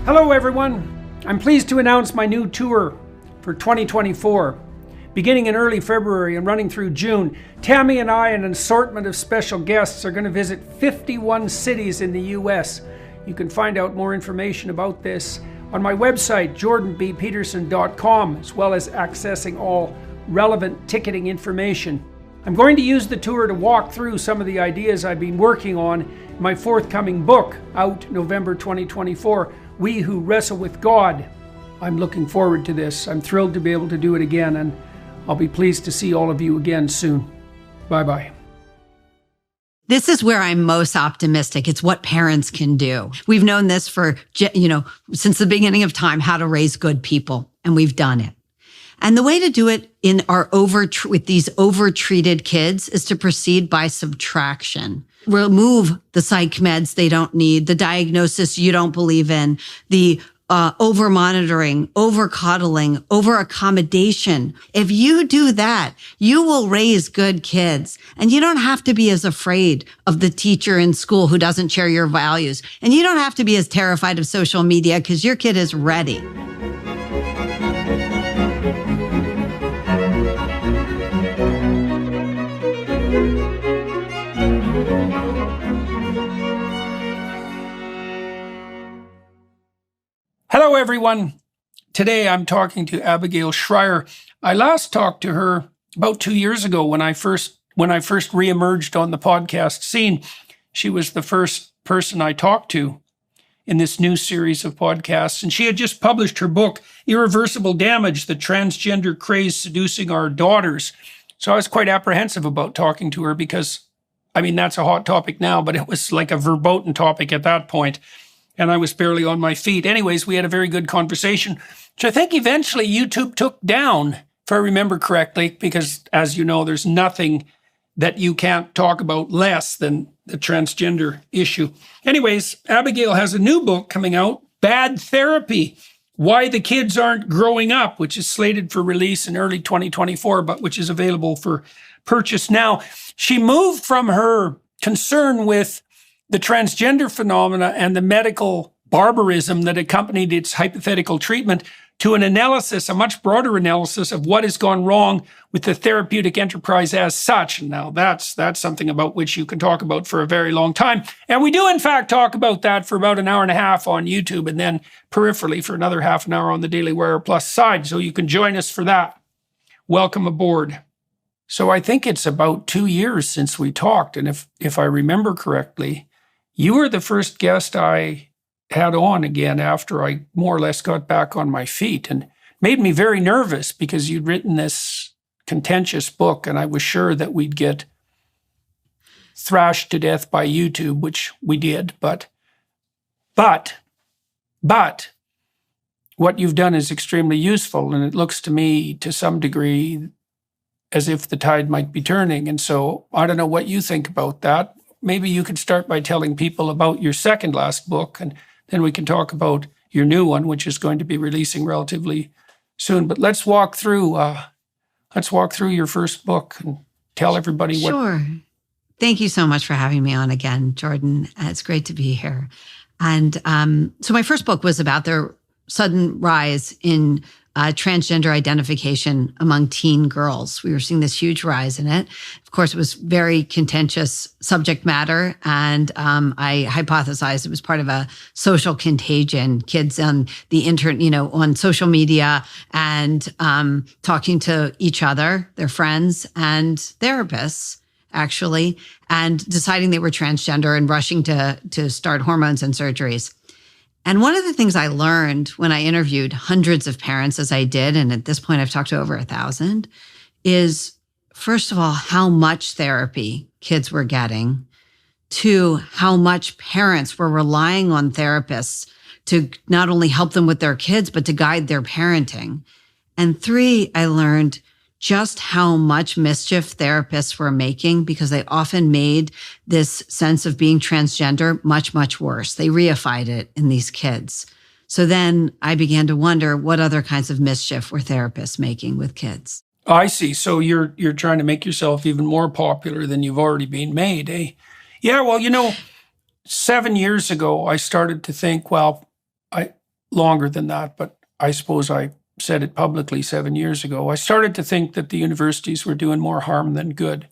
Hello everyone, I'm pleased to announce my new tour for 2024. Beginning in early February and running through June, Tammy and I and an assortment of special guests are going to visit 51 cities in the US. You can find out more information about this on my website, jordanbpeterson.com, as well as accessing all relevant ticketing information. I'm going to use the tour to walk through some of the ideas I've been working on in my forthcoming book, out November 2024, We Who Wrestle with God. I'm looking forward to this. I'm thrilled to be able to do it again, and I'll be pleased to see all of you again soon. Bye-bye. This is where I'm most optimistic. It's what parents can do. We've known this for, since the beginning of time, how to raise good people, and we've done it. And the way to do it with these over-treated kids is to proceed by subtraction. Remove the psych meds they don't need, the diagnosis you don't believe in, the over-monitoring, over-coddling, over-accommodation. If you do that, you will raise good kids. And you don't have to be as afraid of the teacher in school who doesn't share your values. And you don't have to be as terrified of social media because your kid is ready. Hello everyone. Today I'm talking to Abigail Shrier. I last talked to her about 2 years ago when I first reemerged on the podcast scene. She was the first person I talked to in this new series of podcasts, and she had just published her book, Irreversible Damage: The Transgender Craze Seducing Our Daughters. So I was quite apprehensive about talking to her because, that's a hot topic now, but it was like a verboten topic at that point. And I was barely on my feet. Anyways, we had a very good conversation, which I think eventually YouTube took down, if I remember correctly, because as you know, there's nothing that you can't talk about less than the transgender issue. Anyways, Abigail has a new book coming out, Bad Therapy: Why the Kids Aren't Growing Up, which is slated for release in early 2024, but which is available for purchase now. She moved from her concern with the transgender phenomena and the medical barbarism that accompanied its hypothetical treatment to an analysis, a much broader analysis of what has gone wrong with the therapeutic enterprise as such. And now that's something about which you can talk about for a very long time. And we do, in fact, talk about that for about an hour and a half on YouTube and then peripherally for another half an hour on the Daily Wire Plus side. So you can join us for that. Welcome aboard. So I think it's about 2 years since we talked. And if I remember correctly, you were the first guest I had on again after I more or less got back on my feet, and made me very nervous because you'd written this contentious book and I was sure that we'd get thrashed to death by YouTube, which we did. But what you've done is extremely useful, and it looks to me to some degree as if the tide might be turning. And so I don't know what you think about that. Maybe you could start by telling people about your second last book, and then we can talk about your new one, which is going to be releasing relatively soon. But let's walk through your first book and tell everybody what. Sure. Thank you so much for having me on again, Jordan. It's great to be here. And so my first book was about the sudden rise in transgender identification among teen girls. We were seeing this huge rise in it. Of course, it was very contentious subject matter, and I hypothesized it was part of a social contagion. Kids on the internet, on social media, and talking to each other, their friends, and therapists, actually, and deciding they were transgender and rushing to start hormones and surgeries. And one of the things I learned when I interviewed hundreds of parents, as I did, and at this point I've talked to over 1,000, is first of all, how much therapy kids were getting, two, how much parents were relying on therapists to not only help them with their kids, but to guide their parenting. And three, I learned just how much mischief therapists were making because they often made this sense of being transgender much, much worse. They reified it in these kids. So then I began to wonder what other kinds of mischief were therapists making with kids. I see. So you're trying to make yourself even more popular than you've already been made, eh? Yeah, well, 7 years ago, I started to think, well, longer than that, but I suppose I said it publicly 7 years ago. I started to think that the universities were doing more harm than good.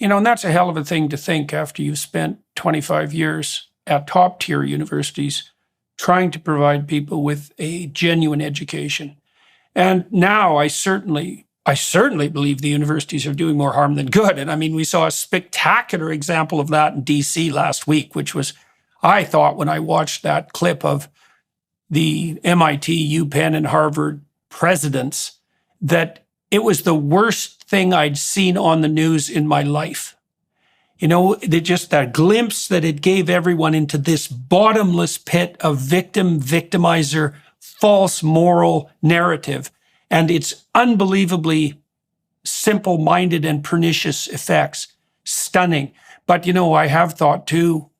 And that's a hell of a thing to think after you've spent 25 years at top tier universities trying to provide people with a genuine education. And now I certainly believe the universities are doing more harm than good. And I mean, we saw a spectacular example of that in DC last week, which was, I thought when I watched that clip of the MIT, UPenn, and Harvard presidents, that it was the worst thing I'd seen on the news in my life. Just that glimpse that it gave everyone into this bottomless pit of victimizer, false moral narrative, and its unbelievably simple-minded and pernicious effects. Stunning. But, I have thought too,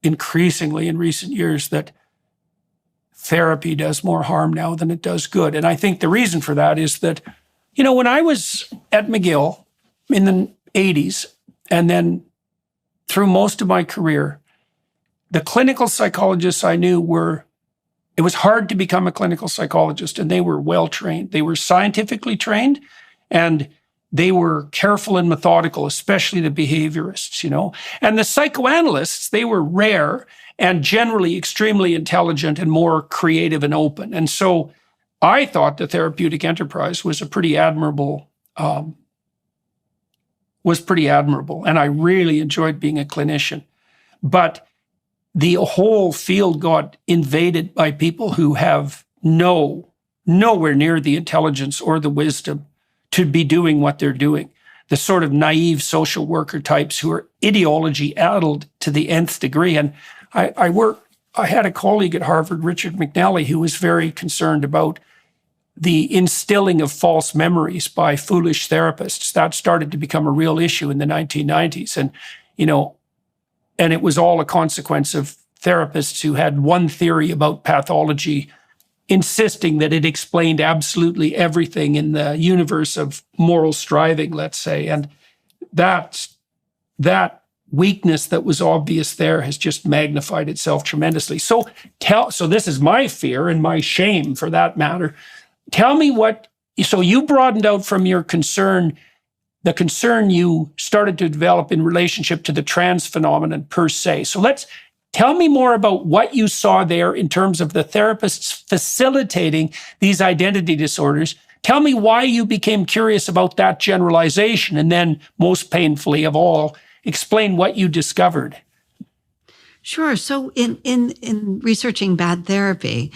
increasingly in recent years, that therapy does more harm now than it does good. And I think the reason for that is that, when I was at McGill in the 80s, and then through most of my career, the clinical psychologists I knew it was hard to become a clinical psychologist, and they were well trained. They were scientifically trained, and they were careful and methodical, especially the behaviorists, And the psychoanalysts, they were rare and generally extremely intelligent and more creative and open. And so I thought the therapeutic enterprise was pretty admirable, and I really enjoyed being a clinician. But the whole field got invaded by people who have nowhere near the intelligence or the wisdom to be doing what they're doing. The sort of naive social worker types who are ideology-addled to the nth degree. And I had a colleague at Harvard, Richard McNally, who was very concerned about the instilling of false memories by foolish therapists. That started to become a real issue in the 1990s. And, and it was all a consequence of therapists who had one theory about pathology, insisting that it explained absolutely everything in the universe of moral striving, let's say. And that weakness that was obvious there has just magnified itself tremendously. So this is my fear and my shame, for that matter. Tell me so you broadened out from your concern, the concern you started to develop in relationship to the trans phenomenon per se. So tell me more about what you saw there in terms of the therapists facilitating these identity disorders. Tell me why you became curious about that generalization, and then, most painfully of all, explain what you discovered. Sure. So in researching bad therapy,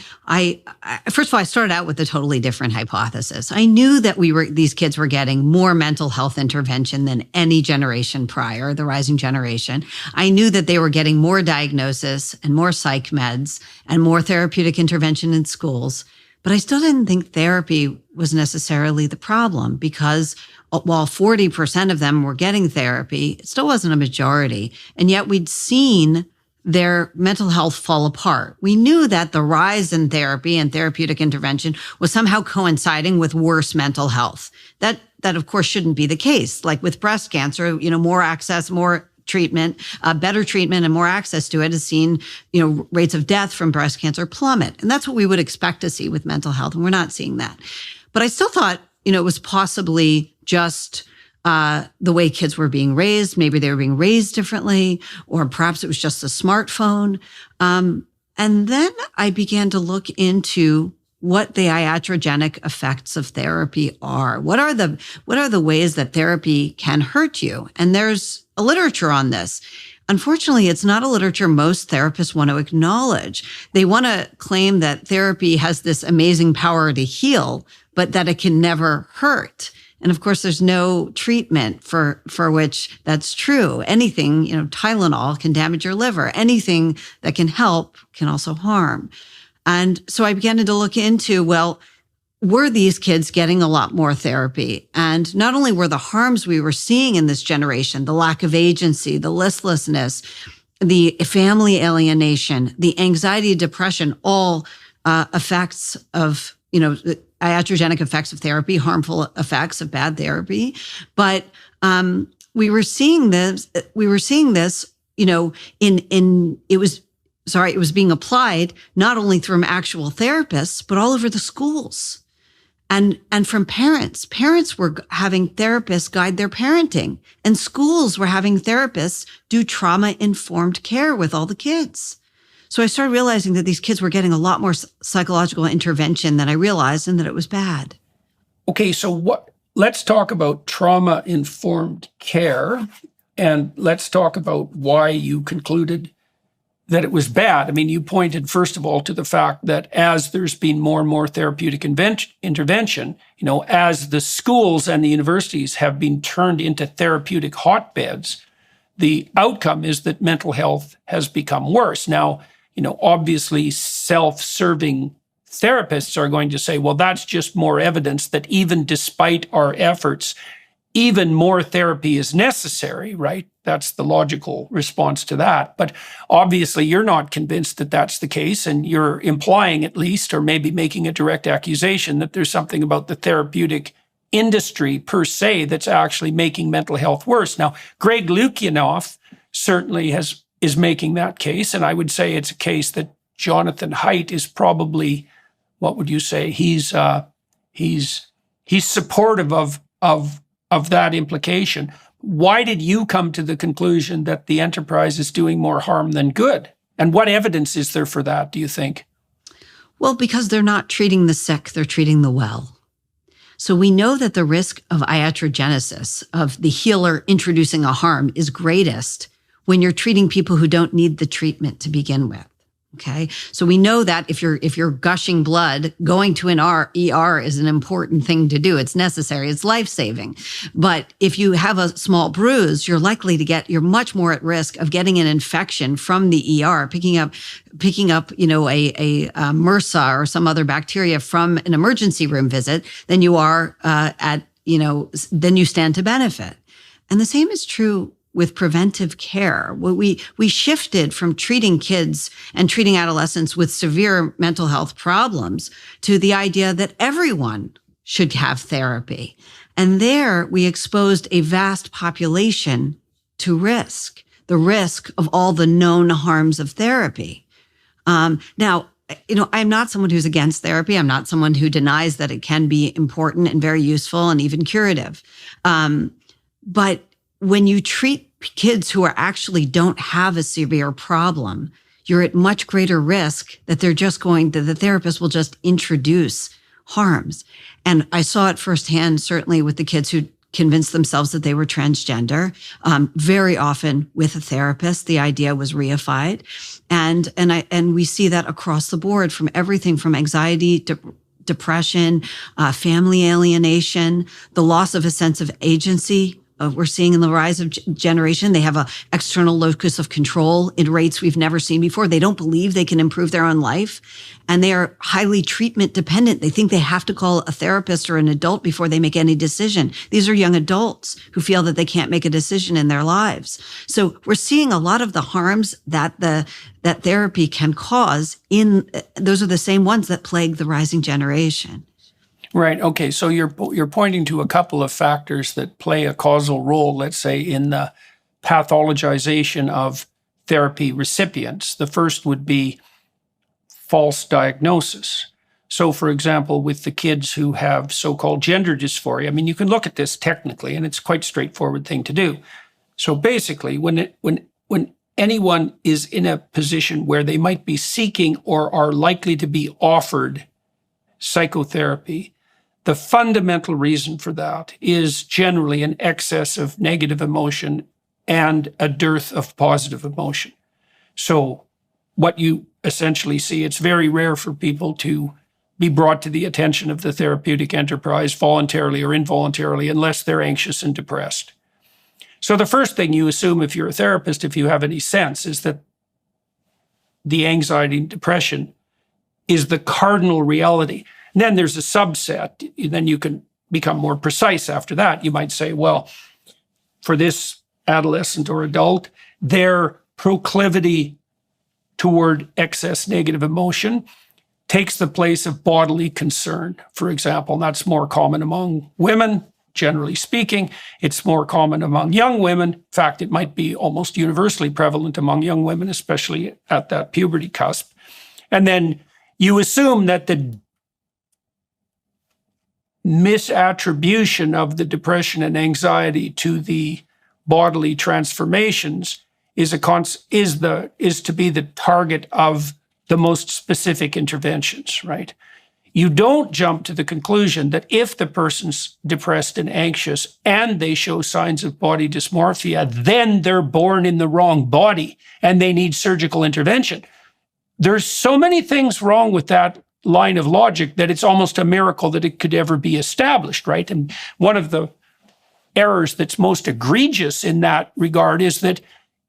first of all, I started out with a totally different hypothesis. I knew that these kids were getting more mental health intervention than any generation prior, the rising generation. I knew that they were getting more diagnosis and more psych meds and more therapeutic intervention in schools. But I still didn't think therapy was necessarily the problem, because while 40% of them were getting therapy, it still wasn't a majority. And yet we'd seen their mental health fall apart. We knew that the rise in therapy and therapeutic intervention was somehow coinciding with worse mental health. That of course shouldn't be the case. Like with breast cancer, more access, more treatment, better treatment, and more access to it has seen, rates of death from breast cancer plummet. And that's what we would expect to see with mental health. And we're not seeing that. But I still thought, it was possibly just the way kids were being raised. Maybe they were being raised differently, or perhaps it was just a smartphone. And then I began to look into what the iatrogenic effects of therapy are. What are the ways that therapy can hurt you? And there's a literature on this. Unfortunately, it's not a literature most therapists want to acknowledge. They want to claim that therapy has this amazing power to heal, but that it can never hurt. And of course, there's no treatment for which that's true. Anything, Tylenol can damage your liver. Anything that can help can also harm. And so I began to look into, were these kids getting a lot more therapy? And not only were the harms we were seeing in this generation, the lack of agency, the listlessness, the family alienation, the anxiety, depression, all effects of, iatrogenic effects of therapy, harmful effects of bad therapy. But we were seeing this, it was it was being applied not only from actual therapists, but all over the schools. And from parents. Parents were having therapists guide their parenting, and schools were having therapists do trauma-informed care with all the kids. So I started realizing that these kids were getting a lot more psychological intervention than I realized, and that it was bad. Okay, so let's talk about trauma-informed care, and let's talk about why you concluded that it was bad. I mean, you pointed, first of all, to the fact that as there's been more and more therapeutic intervention, as the schools and the universities have been turned into therapeutic hotbeds, the outcome is that mental health has become worse. Now, obviously self-serving therapists are going to say, well, that's just more evidence that even despite our efforts, even more therapy is necessary, right? That's the logical response to that. But obviously, you're not convinced that that's the case, and you're implying at least, or maybe making a direct accusation, that there's something about the therapeutic industry per se that's actually making mental health worse. Now, Greg Lukianoff certainly is making that case, and I would say it's a case that Jonathan Haidt is probably, what would you say? He's supportive of that implication. Why did you come to the conclusion that the enterprise is doing more harm than good? And what evidence is there for that, do you think? Well, because they're not treating the sick, they're treating the well. So we know that the risk of iatrogenesis, of the healer introducing a harm, is greatest when you're treating people who don't need the treatment to begin with. Okay. So we know that if you're gushing blood, going to an ER is an important thing to do. It's necessary. It's life-saving. But if you have a small bruise, you're much more at risk of getting an infection from the ER, picking up, a MRSA or some other bacteria from an emergency room visit than you are than you stand to benefit. And the same is true with preventive care. We shifted from treating kids and treating adolescents with severe mental health problems to the idea that everyone should have therapy. And there we exposed a vast population to risk, the risk of all the known harms of therapy. Now, I'm not someone who's against therapy. I'm not someone who denies that it can be important and very useful and even curative. But when you treat kids who actually don't have a severe problem, you're at much greater risk that the therapist will just introduce harms. And I saw it firsthand, certainly with the kids who convinced themselves that they were transgender. Very often with a therapist, the idea was reified. And we see that across the board, from everything from anxiety to depression, family alienation, the loss of a sense of agency. We're seeing in the rise of generation, they have an external locus of control in rates we've never seen before. They don't believe they can improve their own life, and they are highly treatment dependent. They think they have to call a therapist or an adult before they make any decision. These are young adults who feel that they can't make a decision in their lives. So we're seeing a lot of the harms that that therapy can cause. Those are the same ones that plague the rising generation. Right. Okay. So you're pointing to a couple of factors that play a causal role, let's say, in the pathologization of therapy recipients. The first would be false diagnosis. So, for example, with the kids who have so-called gender dysphoria, I mean, you can look at this technically, and it's quite a straightforward thing to do. So basically, when anyone is in a position where they might be seeking or are likely to be offered psychotherapy, the fundamental reason for that is generally an excess of negative emotion and a dearth of positive emotion. So what you essentially see, it's very rare for people to be brought to the attention of the therapeutic enterprise voluntarily or involuntarily unless they're anxious and depressed. So the first thing you assume if you're a therapist, if you have any sense, is that the anxiety and depression is the cardinal reality. And then there's a subset. Then you can become more precise after that. You might say, well, for this adolescent or adult, their proclivity toward excess negative emotion takes the place of bodily concern, for example. And that's more common among women. generally speaking. It's more common among young women. In fact, it might be almost universally prevalent among young women, especially at that puberty cusp. And then you assume that the misattribution of the depression and anxiety to the bodily transformations is to be the target of the most specific interventions, right? You don't jump to the conclusion that if the person's depressed and anxious and they show signs of body dysmorphia, then they're born in the wrong body and they need surgical intervention. There's so many things wrong with that line of logic that it's almost a miracle that it could ever be established, right? And one of the errors that's most egregious in that regard is that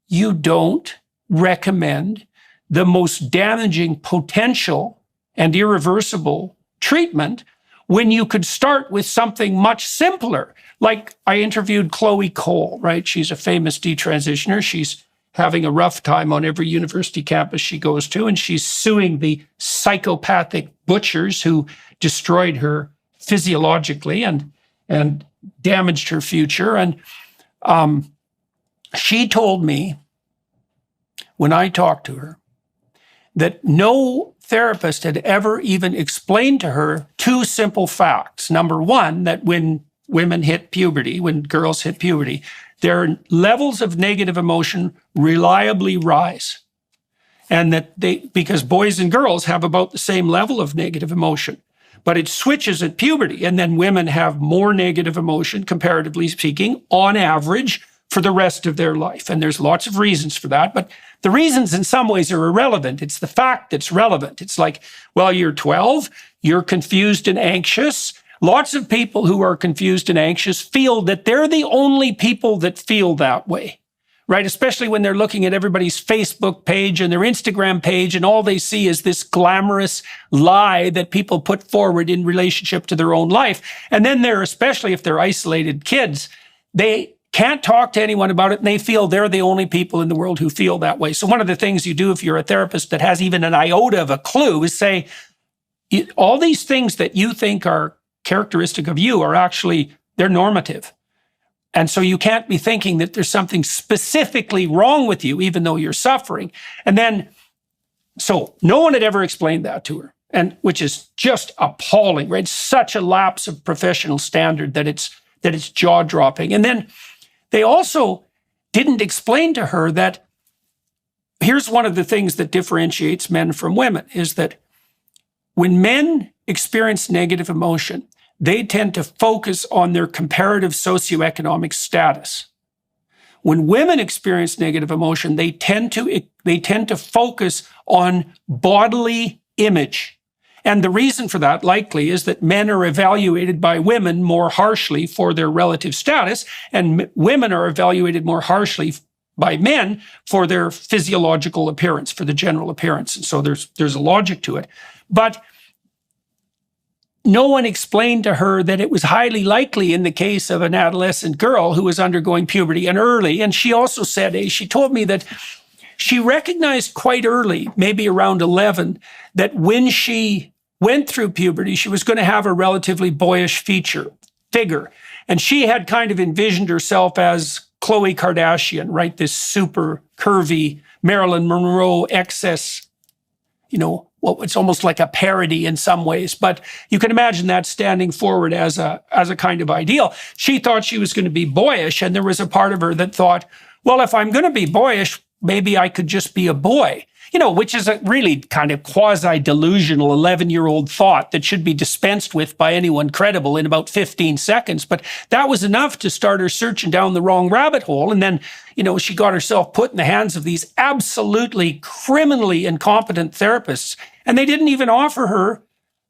you don't recommend the most damaging potential and irreversible treatment when you could start with something much simpler. Like I interviewed Chloe Cole, right? She's a famous detransitioner. She's having a rough time on every university campus she goes to, and she's suing the psychopathic butchers who destroyed her physiologically and damaged her future. And she told me when I talked to her that no therapist had ever even explained to her two simple facts. Number one, that when women hit puberty, when girls hit puberty, their levels of negative emotion reliably rise. And that because boys and girls have about the same level of negative emotion, but it switches at puberty. And then women have more negative emotion, comparatively speaking, on average for the rest of their life. And there's lots of reasons for that, but the reasons in some ways are irrelevant. It's the fact that's relevant. It's like, well, you're 12, you're confused and anxious. Lots of people who are confused and anxious feel that they're the only people that feel that way, right? Especially when they're looking at everybody's Facebook page and their Instagram page, and all they see is this glamorous lie that people put forward in relationship to their own life. And then especially if they're isolated kids, they can't talk to anyone about it, and they feel they're the only people in the world who feel that way. So one of the things you do if you're a therapist that has even an iota of a clue is say, all these things that you think are characteristic of you are actually, they're normative. And so you can't be thinking that there's something specifically wrong with you, even though you're suffering. And then, so no one had ever explained that to her, and which is just appalling, right? Such a lapse of professional standard that it's jaw-dropping. And then they also didn't explain to her that here's one of the things that differentiates men from women, is that when men experience negative emotion, they tend to focus on their comparative socioeconomic status. When women experience negative emotion, they tend to focus on bodily image. And the reason for that likely is that men are evaluated by women more harshly for their relative status, and women are evaluated more harshly by men for their physiological appearance, for the general appearance. And so there's a logic to it. But no one explained to her that it was highly likely in the case of an adolescent girl who was undergoing puberty and early. And she also said, she told me that she recognized quite early, maybe around 11, that when she went through puberty, she was going to have a relatively boyish figure. And she had kind of envisioned herself as Khloe Kardashian, right? This super curvy Marilyn Monroe excess, well, it's almost like a parody in some ways, but you can imagine that standing forward as a kind of ideal. She thought she was going to be boyish, and there was a part of her that thought, well, if I'm going to be boyish, maybe I could just be a boy, which is a really kind of quasi-delusional 11-year-old thought that should be dispensed with by anyone credible in about 15 seconds. But that was enough to start her searching down the wrong rabbit hole. And then, she got herself put in the hands of these absolutely criminally incompetent therapists. And they didn't even offer her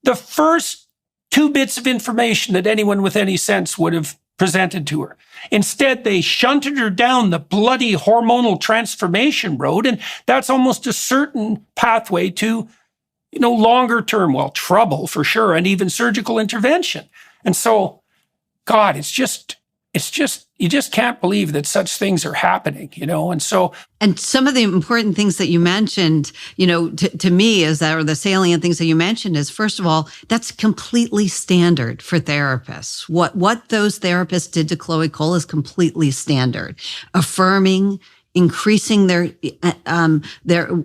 the first 2 bits of information that anyone with any sense would have presented to her. Instead, they shunted her down the bloody hormonal transformation road, and that's almost a certain pathway to, longer term, trouble for sure, and even surgical intervention. And so, God, it's it's just, you just can't believe that such things are happening, And so, and some of the important things that you mentioned, to me is that, or the salient things that you mentioned is, first of all, that's completely standard for therapists. What those therapists did to Chloe Cole is completely standard. Affirming, increasing their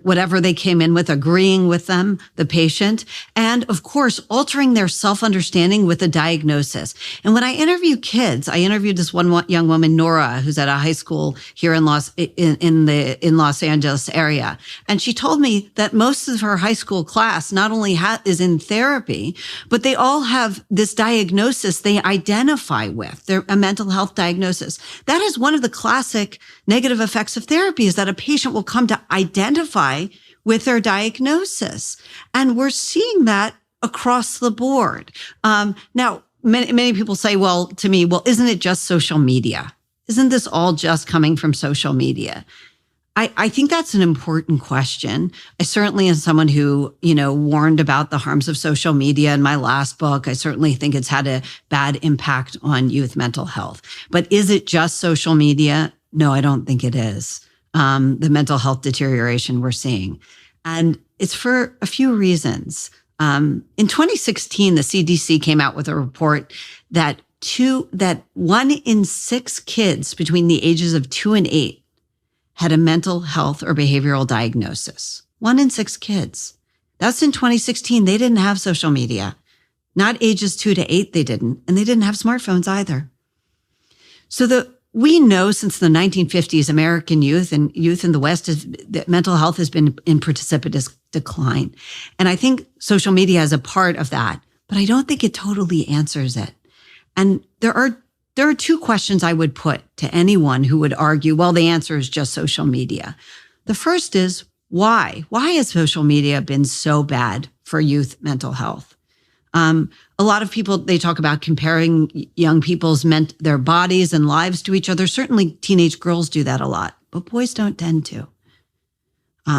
whatever they came in with, agreeing with them, the patient, and of course, altering their self-understanding with a diagnosis. And when I interview kids, I interviewed this one young woman, Nora, who's at a high school here in Los Angeles area. And she told me that most of her high school class not only is in therapy, but they all have this diagnosis they identify with, a mental health diagnosis. That is one of the classic negative effects of therapy, is that a patient will come to identify with their diagnosis. And we're seeing that across the board. Now, many people say, to me, isn't it just social media? Isn't this all just coming from social media? I think that's an important question. I certainly am someone who, warned about the harms of social media in my last book. I certainly think it's had a bad impact on youth mental health. But is it just social media? No, I don't think it is. The mental health deterioration we're seeing. And it's for a few reasons. In 2016, the CDC came out with a report that 1 in 6 kids between the ages of 2 and 8 had a mental health or behavioral diagnosis. 1 in 6 kids. That's in 2016. They didn't have social media. Not ages 2 to 8, they didn't. And they didn't have smartphones either. So we know since the 1950s, American youth and youth in the West, that mental health has been in precipitous decline. And I think social media is a part of that, but I don't think it totally answers it. And there are 2 questions I would put to anyone who would argue, the answer is just social media. The first is, why? Why has social media been so bad for youth mental health? A lot of people, they talk about comparing young people's their bodies and lives to each other. Certainly teenage girls do that a lot, but boys don't tend to.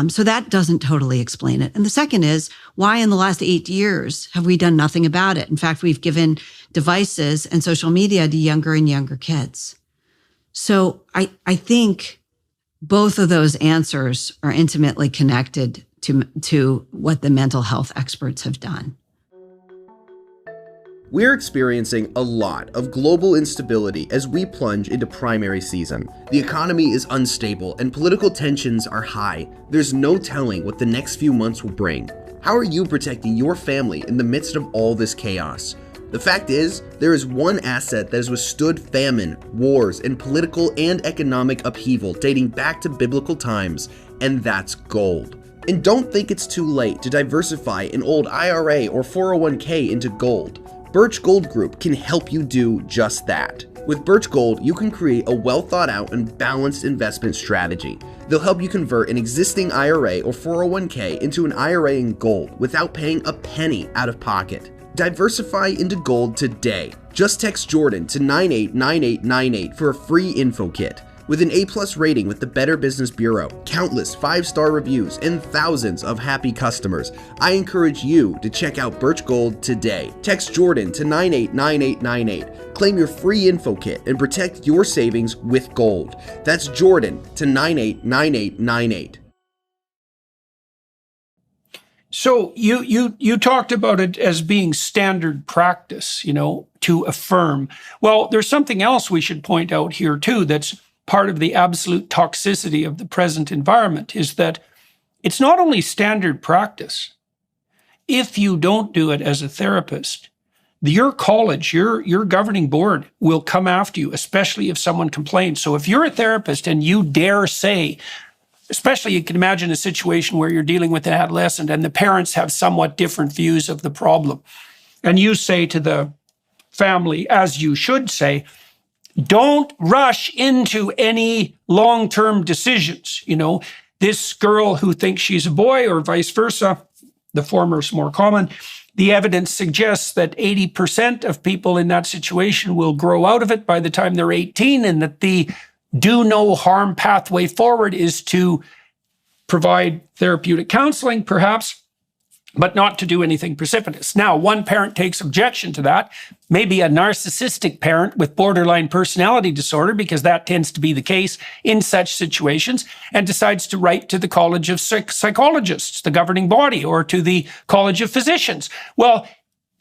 So that doesn't totally explain it. And the second is, why in the last 8 years have we done nothing about it? In fact, we've given devices and social media to younger and younger kids. So I think both of those answers are intimately connected to what the mental health experts have done. We're experiencing a lot of global instability as we plunge into primary season. The economy is unstable and political tensions are high. There's no telling what the next few months will bring. How are you protecting your family in the midst of all this chaos? The fact is, there is one asset that has withstood famine, wars, and political and economic upheaval dating back to biblical times, and that's gold. And don't think it's too late to diversify an old IRA or 401k into gold. Birch Gold Group can help you do just that. With Birch Gold, you can create a well thought out and balanced investment strategy. They'll help you convert an existing IRA or 401k into an IRA in gold without paying a penny out of pocket. Diversify into gold today. Just text Jordan to 989898 for a free info kit. With an A+ rating with the Better Business Bureau, countless 5-star reviews, and thousands of happy customers, I encourage you to check out Birch Gold today. Text Jordan to 989898. Claim your free info kit and protect your savings with gold. That's Jordan to 989898. So you talked about it as being standard practice, to affirm. Well, there's something else we should point out here too that's part of the absolute toxicity of the present environment, is that it's not only standard practice. If you don't do it as a therapist, your college, your governing board will come after you, especially if someone complains. So if you're a therapist and you dare say, especially you can imagine a situation where you're dealing with an adolescent and the parents have somewhat different views of the problem, and you say to the family, as you should say, don't rush into any long-term decisions. This girl who thinks she's a boy or vice versa, the former is more common. The evidence suggests that 80% of people in that situation will grow out of it by the time they're 18, and that the do no harm pathway forward is to provide therapeutic counseling, perhaps, but not to do anything precipitous. Now, one parent takes objection to that, maybe a narcissistic parent with borderline personality disorder, because that tends to be the case in such situations, and decides to write to the College of Psychologists, the governing body, or to the College of Physicians. Well,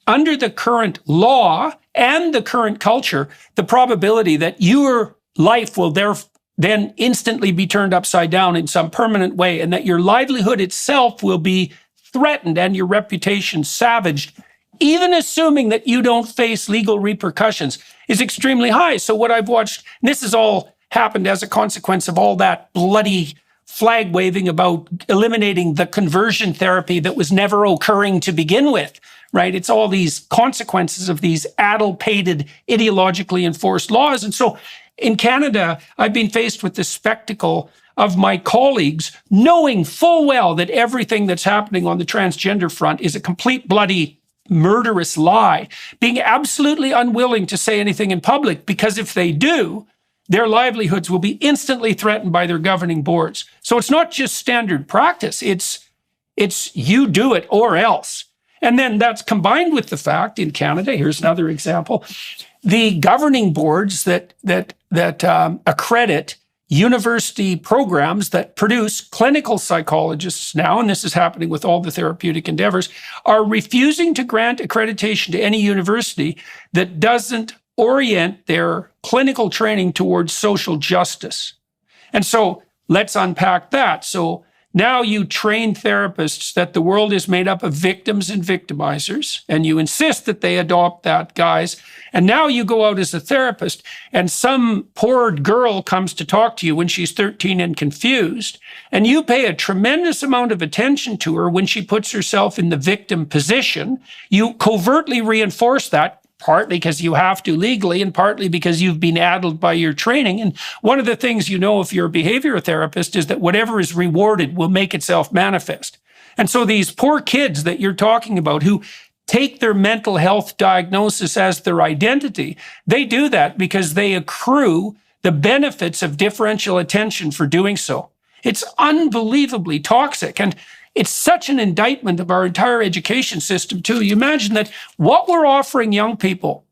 under the current law and the current culture, the probability that your life will then instantly be turned upside down in some permanent way, and that your livelihood itself will be threatened and your reputation savaged, even assuming that you don't face legal repercussions, is extremely high. So what I've watched, and this has all happened as a consequence of all that bloody flag waving about eliminating the conversion therapy that was never occurring to begin with, right? It's all these consequences of these addle-pated, ideologically enforced laws. And so in Canada, I've been faced with the spectacle of my colleagues knowing full well that everything that's happening on the transgender front is a complete bloody murderous lie, being absolutely unwilling to say anything in public, because if they do, their livelihoods will be instantly threatened by their governing boards. So it's not just standard practice, it's you do it or else. And then that's combined with the fact in Canada, here's another example, the governing boards that accredit university programs that produce clinical psychologists now, and this is happening with all the therapeutic endeavors, are refusing to grant accreditation to any university that doesn't orient their clinical training towards social justice. And so let's unpack that. So now you train therapists that the world is made up of victims and victimizers, and you insist that they adopt that guise. And now you go out as a therapist, and some poor girl comes to talk to you when she's 13 and confused, and you pay a tremendous amount of attention to her when she puts herself in the victim position. You covertly reinforce that, partly because you have to legally and partly because you've been addled by your training. And one of the things you know if you're a behavior therapist is that whatever is rewarded will make itself manifest. And so these poor kids that you're talking about who take their mental health diagnosis as their identity, they do that because they accrue the benefits of differential attention for doing so. It's unbelievably toxic. And it's such an indictment of our entire education system, too. You imagine that what we're offering young people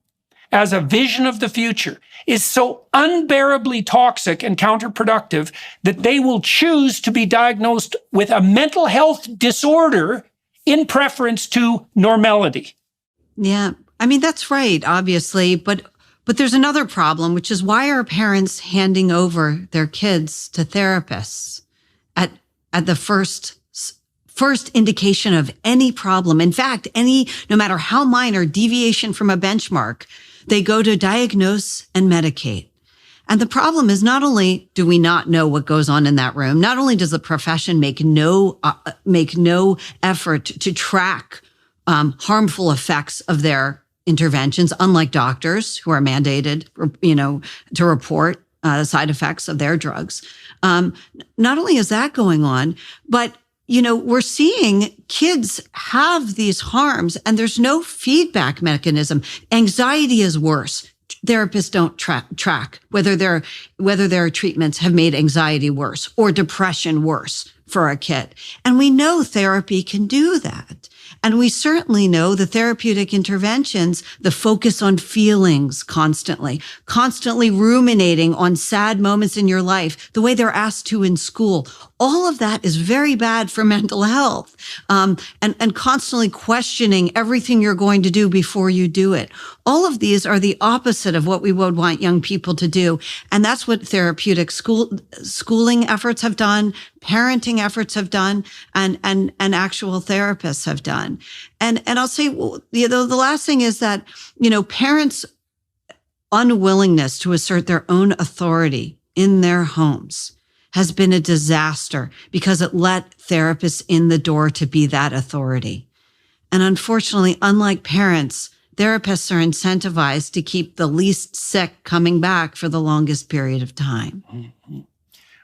as a vision of the future is so unbearably toxic and counterproductive that they will choose to be diagnosed with a mental health disorder in preference to normality. Yeah, I mean, that's right, obviously. But there's another problem, which is why are parents handing over their kids to therapists at the first indication of any problem? In fact, no matter how minor deviation from a benchmark, they go to diagnose and medicate. And the problem is, not only do we not know what goes on in that room, not only does the profession make no effort to track harmful effects of their interventions, unlike doctors who are mandated, to report side effects of their drugs. Not only is that going on, but we're seeing kids have these harms and there's no feedback mechanism. Anxiety is worse. Therapists don't track whether their treatments have made anxiety worse or depression worse for a kid. And we know therapy can do that. And we certainly know the therapeutic interventions, the focus on feelings constantly ruminating on sad moments in your life, the way they're asked to in school. All of that is very bad for mental health. And constantly questioning everything you're going to do before you do it. All of these are the opposite of what we would want young people to do. And that's what therapeutic schooling efforts have done, parenting efforts have done, and actual therapists have done. And I'll say, the last thing is that, parents' unwillingness to assert their own authority in their homes has been a disaster because it let therapists in the door to be that authority. And unfortunately, unlike parents, therapists are incentivized to keep the least sick coming back for the longest period of time. Mm-hmm.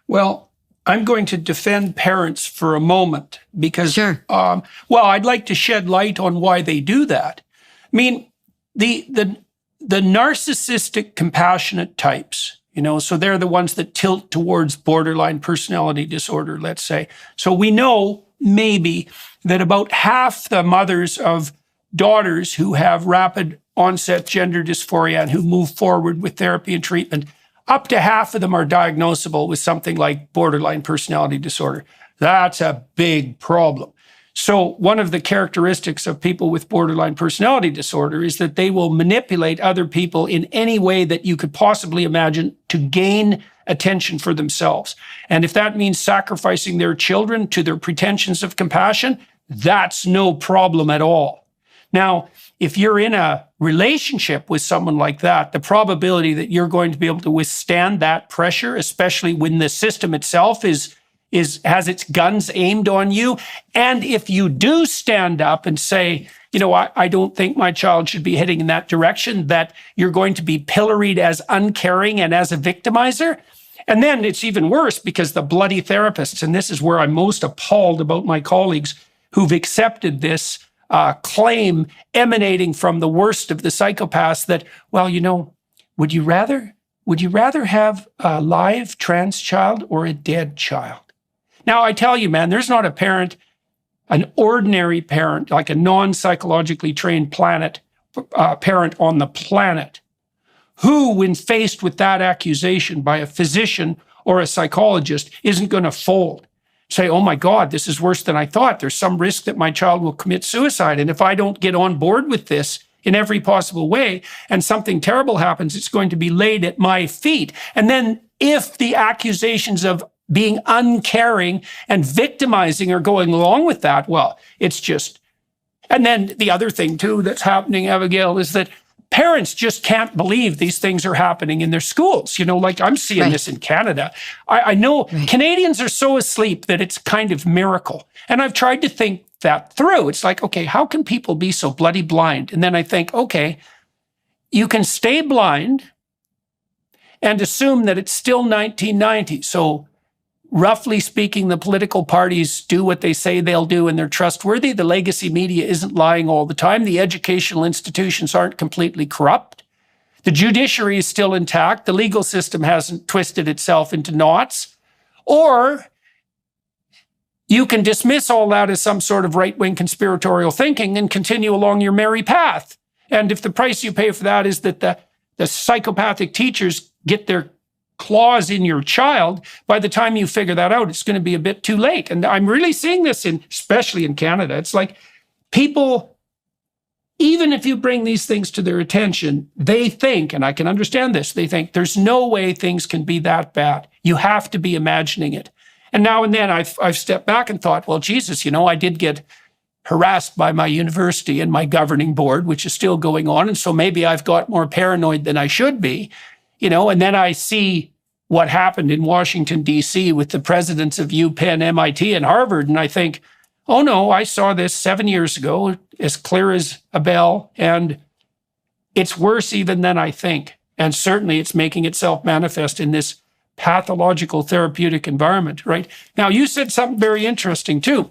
Well, I'm going to defend parents for a moment because, sure. I'd like to shed light on why they do that. I mean, the narcissistic, compassionate types, so they're the ones that tilt towards borderline personality disorder, let's say. So we know maybe that about half the mothers of daughters who have rapid onset gender dysphoria and who move forward with therapy and treatment, up to half of them are diagnosable with something like borderline personality disorder. That's a big problem. So one of the characteristics of people with borderline personality disorder is that they will manipulate other people in any way that you could possibly imagine to gain attention for themselves. And if that means sacrificing their children to their pretensions of compassion, that's no problem at all. Now, if you're in a relationship with someone like that, the probability that you're going to be able to withstand that pressure, especially when the system itself has its guns aimed on you. And if you do stand up and say, I don't think my child should be heading in that direction, that you're going to be pilloried as uncaring and as a victimizer. And then it's even worse because the bloody therapists, and this is where I'm most appalled about my colleagues who've accepted this claim emanating from the worst of the psychopaths that, would you rather have a live trans child or a dead child? Now, I tell you, man, there's not a parent, an ordinary parent, like a non-psychologically trained parent on the planet, who, when faced with that accusation by a physician or a psychologist, isn't going to fold. Say, oh my God, this is worse than I thought. There's some risk that my child will commit suicide. And if I don't get on board with this in every possible way and something terrible happens, it's going to be laid at my feet. And then if the accusations of being uncaring and victimizing are going along with that, well, it's just... And then the other thing, too, that's happening, Abigail, is that parents just can't believe these things are happening in their schools. Like I'm seeing this in Canada. I know Canadians are so asleep that it's kind of miracle. And I've tried to think that through. It's like, okay, how can people be so bloody blind? And then I think, okay, you can stay blind and assume that it's still 1990. So roughly speaking, the political parties do what they say they'll do and they're trustworthy. The legacy media isn't lying all the time. The educational institutions aren't completely corrupt. The judiciary is still intact. The legal system hasn't twisted itself into knots. Or you can dismiss all that as some sort of right-wing conspiratorial thinking and continue along your merry path. And if the price you pay for that is that the psychopathic teachers get their claws in your child, by the time you figure that out, it's going to be a bit too late. And I'm really seeing this especially in Canada. It's like people, even if you bring these things to their attention, they think, and I can understand this, they think there's no way things can be that bad. You have to be imagining it. And now and then I've stepped back and thought, well, Jesus, I did get harassed by my university and my governing board, which is still going on. And so maybe I've got more paranoid than I should be. And then I see what happened in Washington, D.C. with the presidents of UPenn, MIT, and Harvard, and I think, oh no, I saw this 7 years ago, as clear as a bell, and it's worse even than I think. And certainly it's making itself manifest in this pathological therapeutic environment, right? Now, you said something very interesting too.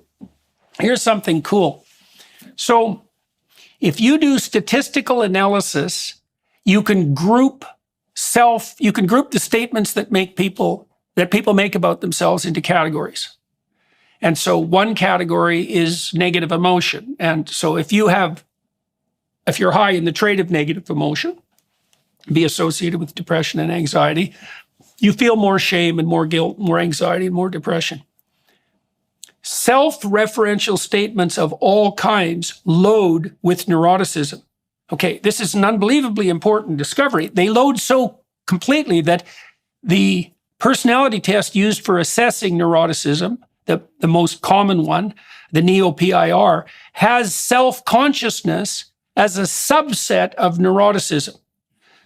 Here's something cool. So if you do statistical analysis, you can group the statements that people make about themselves into categories. And so one category is negative emotion. And so if you're high in the trait of negative emotion, be associated with depression and anxiety, you feel more shame and more guilt, more anxiety and more depression. Self-referential statements of all kinds load with neuroticism. Okay, this is an unbelievably important discovery. They load so completely that the personality test used for assessing neuroticism, the most common one, the NEO-PIR, has self-consciousness as a subset of neuroticism.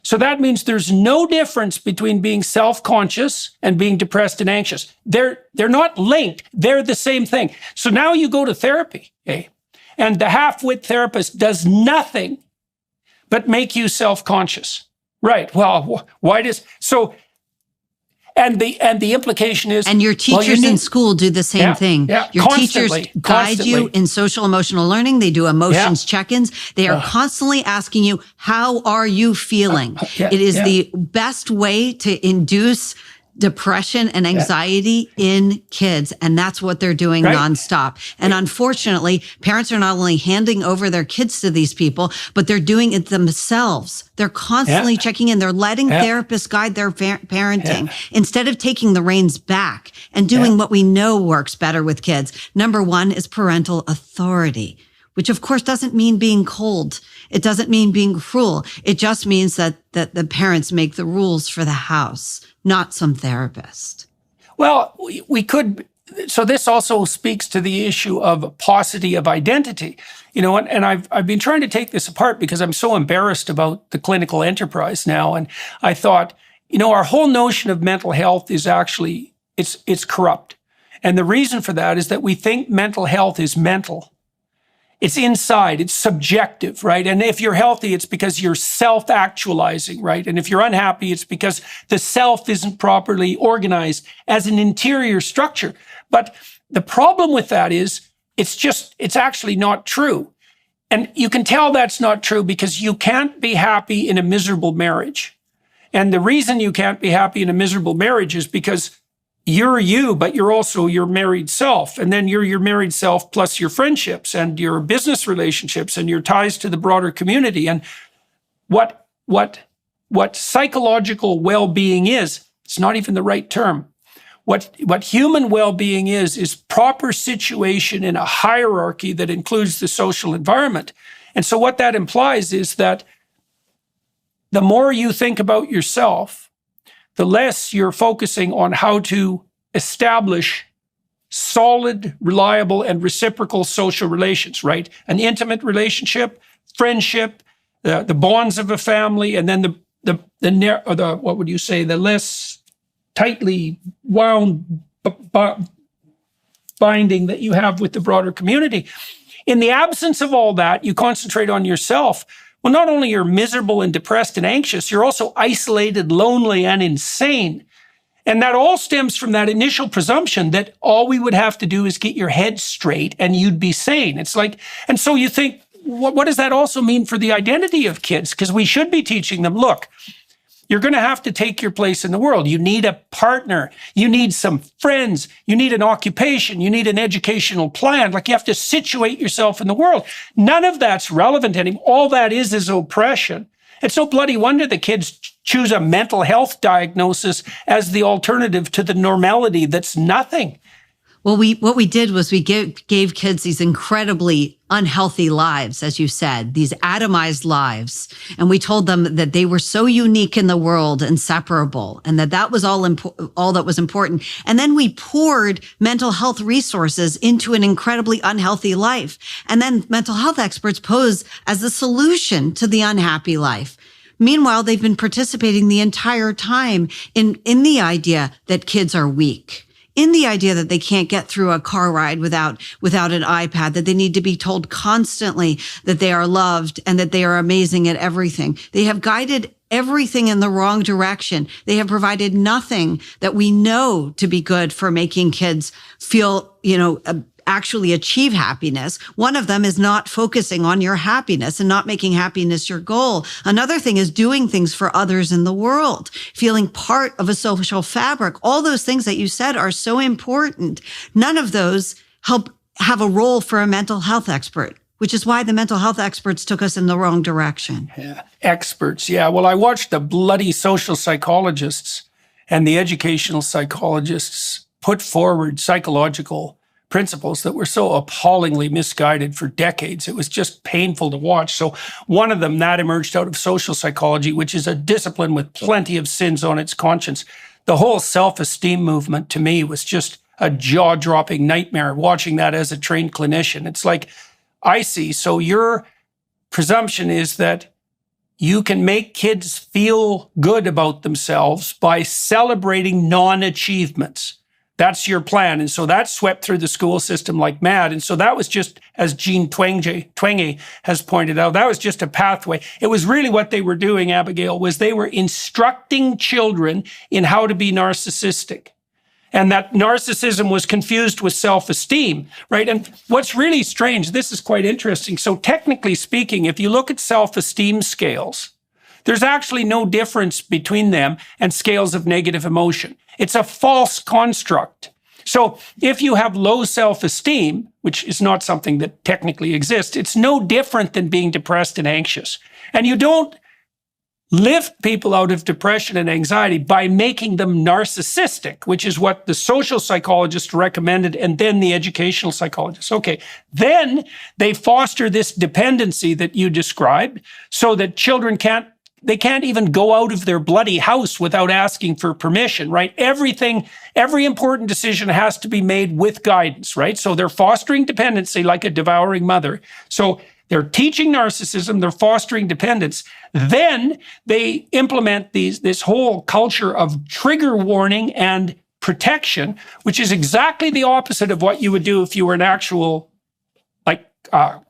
So that means there's no difference between being self-conscious and being depressed and anxious. They're not linked. They're the same thing. So now you go to therapy, and the half-wit therapist does nothing but make you self-conscious. Right. Well, why does so? And the implication is, and your teachers in school do the same thing. Yeah, your teachers guide you in social emotional learning. They do emotions check-ins. They are constantly asking you, "How are you feeling?" It is the best way to induce depression and anxiety in kids. And that's what they're doing nonstop. And unfortunately, parents are not only handing over their kids to these people, but they're doing it themselves. They're constantly checking in. They're letting therapists guide their parenting instead of taking the reins back and doing what we know works better with kids. Number one is parental authority, which of course doesn't mean being cold. It doesn't mean being cruel. It just means that the parents make the rules for the house, not some therapist. Well, we could. So this also speaks to the issue of paucity of identity, and I've been trying to take this apart because I'm so embarrassed about the clinical enterprise now. And I thought, our whole notion of mental health is actually, it's corrupt. And the reason for that is that we think mental health is mental. It's inside, it's subjective, right? And if you're healthy, it's because you're self-actualizing, right? And if you're unhappy, it's because the self isn't properly organized as an interior structure. But the problem with that is it's actually not true. And you can tell that's not true because you can't be happy in a miserable marriage. And the reason you can't be happy in a miserable marriage is because you're you, but you're also your married self. And then you're your married self plus your friendships and your business relationships and your ties to the broader community. And what psychological well-being is, it's not even the right term. What human well-being is proper situation in a hierarchy that includes the social environment. And so what that implies is that the more you think about yourself, the less you're focusing on how to establish solid, reliable, and reciprocal social relations, right? An intimate relationship, friendship, the bonds of a family, and then the less tightly wound binding that you have with the broader community. In the absence of all that, you concentrate on yourself. Well, not only you're miserable and depressed and anxious, you're also isolated, lonely, and insane. And that all stems from that initial presumption that all we would have to do is get your head straight and you'd be sane. It's like, and so you think, what does that also mean for the identity of kids? Because we should be teaching them, look, you're going to have to take your place in the world. You need a partner. You need some friends. You need an occupation. You need an educational plan. Like you have to situate yourself in the world. None of that's relevant anymore. All that is oppression. It's no bloody wonder the kids choose a mental health diagnosis as the alternative to the normality that's nothing. Well, what we did was we gave kids these incredibly unhealthy lives, as you said, these atomized lives. And we told them that they were so unique in the world and separable, and that was all that was important. And then we poured mental health resources into an incredibly unhealthy life. And then mental health experts pose as the solution to the unhappy life. Meanwhile, they've been participating the entire time in the idea that kids are weak, in the idea that they can't get through a car ride without an iPad, that they need to be told constantly that they are loved and that they are amazing at everything. They have guided everything in the wrong direction. They have provided nothing that we know to be good for making kids feel, actually achieve happiness. One of them is not focusing on your happiness and not making happiness your goal. Another thing is doing things for others in the world, feeling part of a social fabric. All those things that you said are so important. None of those help have a role for a mental health expert, which is why the mental health experts took us in the wrong direction. Yeah. Experts. Yeah. Well, I watched the bloody social psychologists and the educational psychologists put forward psychological principles that were so appallingly misguided for decades. It was just painful to watch. So one of them, that emerged out of social psychology, which is a discipline with plenty of sins on its conscience. The whole self-esteem movement to me was just a jaw-dropping nightmare watching that as a trained clinician. It's like, I see. So your presumption is that you can make kids feel good about themselves by celebrating non-achievements. That's your plan. And so that swept through the school system like mad. And so that was just, as Jean Twenge has pointed out, that was just a pathway. It was really what they were doing, Abigail, was they were instructing children in how to be narcissistic. And that narcissism was confused with self-esteem, right? And what's really strange, this is quite interesting. So technically speaking, if you look at self-esteem scales, There's actually no difference between them and scales of negative emotion. It's a false construct. So if you have low self-esteem, which is not something that technically exists, it's no different than being depressed and anxious. And you don't lift people out of depression and anxiety by making them narcissistic, which is what the social psychologist recommended, and then the educational psychologist. Okay, then they foster this dependency that you described so that children can't even go out of their bloody house without asking for permission, right? Every important decision has to be made with guidance, right? So they're fostering dependency like a devouring mother. So they're teaching narcissism, they're fostering dependence. Then they implement this whole culture of trigger warning and protection, which is exactly the opposite of what you would do if you were an actual,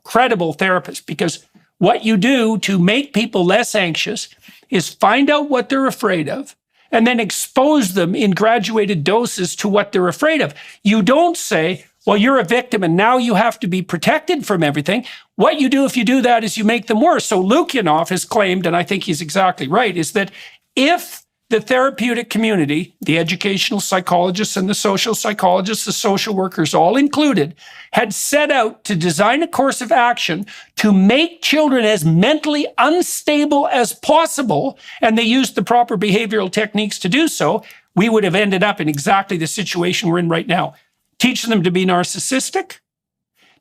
credible therapist. Because what you do to make people less anxious is find out what they're afraid of and then expose them in graduated doses to what they're afraid of. You don't say, well, you're a victim and now you have to be protected from everything. What you do if you do that is you make them worse. So Lukyanov has claimed, and I think he's exactly right, is that if the therapeutic community, the educational psychologists and the social psychologists, the social workers, all included, had set out to design a course of action to make children as mentally unstable as possible, and they used the proper behavioral techniques to do so, we would have ended up in exactly the situation we're in right now. Teach them to be narcissistic,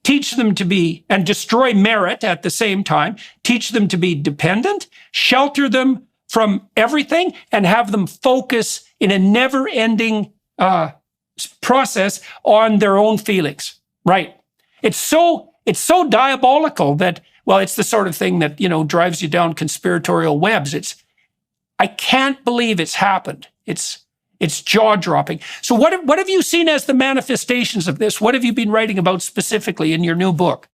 teach them to be, and destroy merit at the same time, teach them to be dependent, shelter them from everything, and have them focus in a never-ending process on their own feelings. Right? It's so diabolical that, well, it's the sort of thing that, drives you down conspiratorial webs. I can't believe it's happened. It's jaw-dropping. So what have you seen as the manifestations of this? What have you been writing about specifically in your new book?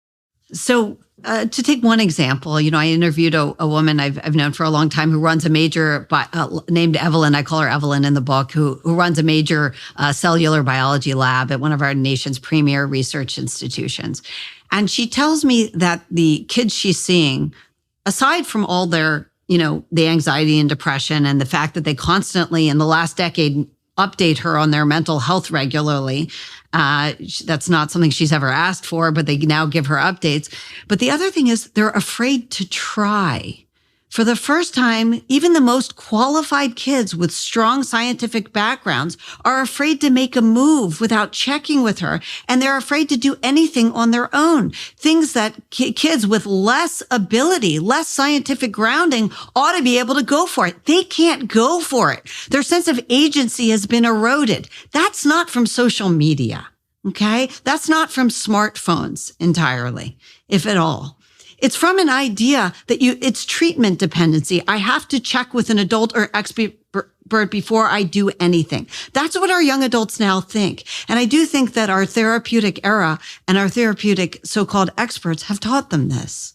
So to take one example, I interviewed a woman I've known for a long time who runs a major, named Evelyn, I call her Evelyn in the book, who runs a major cellular biology lab at one of our nation's premier research institutions. And she tells me that the kids she's seeing, aside from all their, the anxiety and depression and the fact that they constantly in the last decade update her on their mental health regularly. That's not something she's ever asked for, but they now give her updates. But the other thing is they're afraid to try. For the first time, even the most qualified kids with strong scientific backgrounds are afraid to make a move without checking with her, and they're afraid to do anything on their own. Things that kids with less ability, less scientific grounding ought to be able to go for it. They can't go for it. Their sense of agency has been eroded. That's not from social media, okay? That's not from smartphones entirely, if at all. It's from an idea that it's treatment dependency. I have to check with an adult or expert before I do anything. That's what our young adults now think. And I do think that our therapeutic era and our therapeutic so-called experts have taught them this.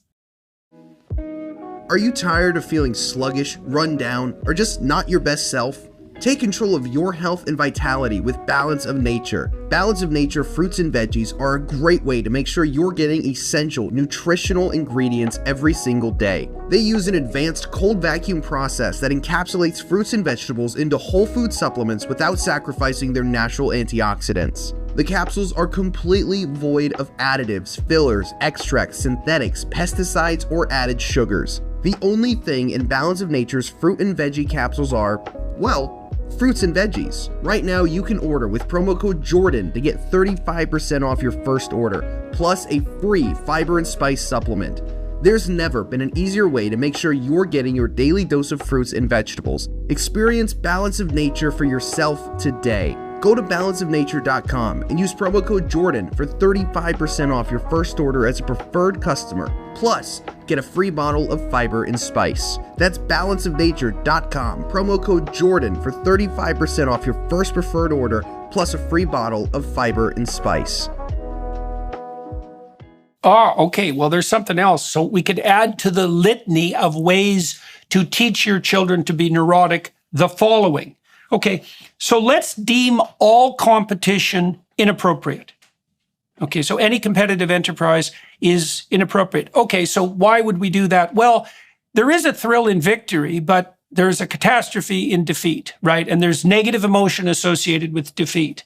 Are you tired of feeling sluggish, run down, or just not your best self? Take control of your health and vitality with Balance of Nature. Balance of Nature fruits and veggies are a great way to make sure you're getting essential nutritional ingredients every single day. They use an advanced cold vacuum process that encapsulates fruits and vegetables into whole food supplements without sacrificing their natural antioxidants. The capsules are completely void of additives, fillers, extracts, synthetics, pesticides, or added sugars. The only thing in Balance of Nature's fruit and veggie capsules are, well, fruits and veggies. Right now, you can order with promo code Jordan to get 35% off your first order, plus a free fiber and spice supplement. There's never been an easier way to make sure you're getting your daily dose of fruits and vegetables. Experience Balance of Nature for yourself today. Go to balanceofnature.com and use promo code Jordan for 35% off your first order as a preferred customer. Plus, get a free bottle of fiber and spice. That's balanceofnature.com, promo code Jordan for 35% off your first preferred order, plus a free bottle of fiber and spice. Okay. Well, there's something else. So we could add to the litany of ways to teach your children to be neurotic the following. Okay, so let's deem all competition inappropriate. Okay, so any competitive enterprise is inappropriate. Okay, so why would we do that? Well, there is a thrill in victory, but there's a catastrophe in defeat, right? And there's negative emotion associated with defeat.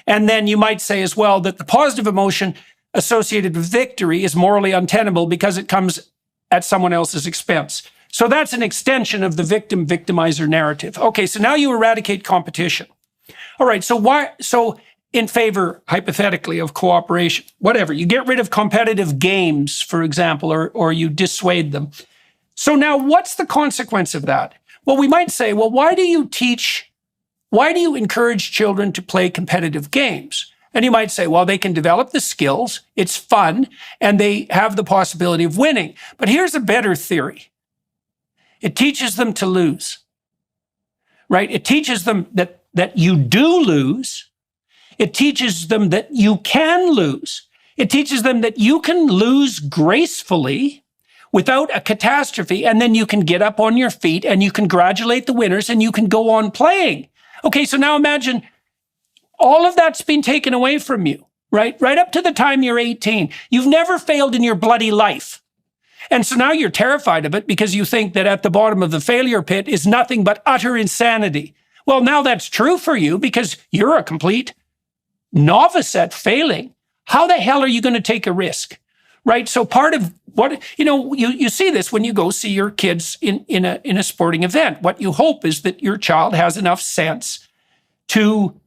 And then you might say as well that the positive emotion associated with victory is morally untenable because it comes at someone else's expense. So that's an extension of the victim-victimizer narrative. Okay, so now you eradicate competition. All right, so in favor, hypothetically, of cooperation, whatever. You get rid of competitive games, for example, or you dissuade them. So now what's the consequence of that? Well, we might say, well, why do you encourage children to play competitive games? And you might say, well, they can develop the skills, it's fun, and they have the possibility of winning. But here's a better theory. It teaches them to lose, right? It teaches them that you do lose. It teaches them that you can lose. It teaches them that you can lose gracefully without a catastrophe, and then you can get up on your feet and you congratulate the winners and you can go on playing. Okay, so now imagine all of that's been taken away from you, right? Right up to the time you're 18. You've never failed in your bloody life. And so now you're terrified of it because you think that at the bottom of the failure pit is nothing but utter insanity. Well, now that's true for you because you're a complete novice at failing. How the hell are you going to take a risk, right? So part of what, you see this when you go see your kids in a sporting event. What you hope is that your child has enough sense to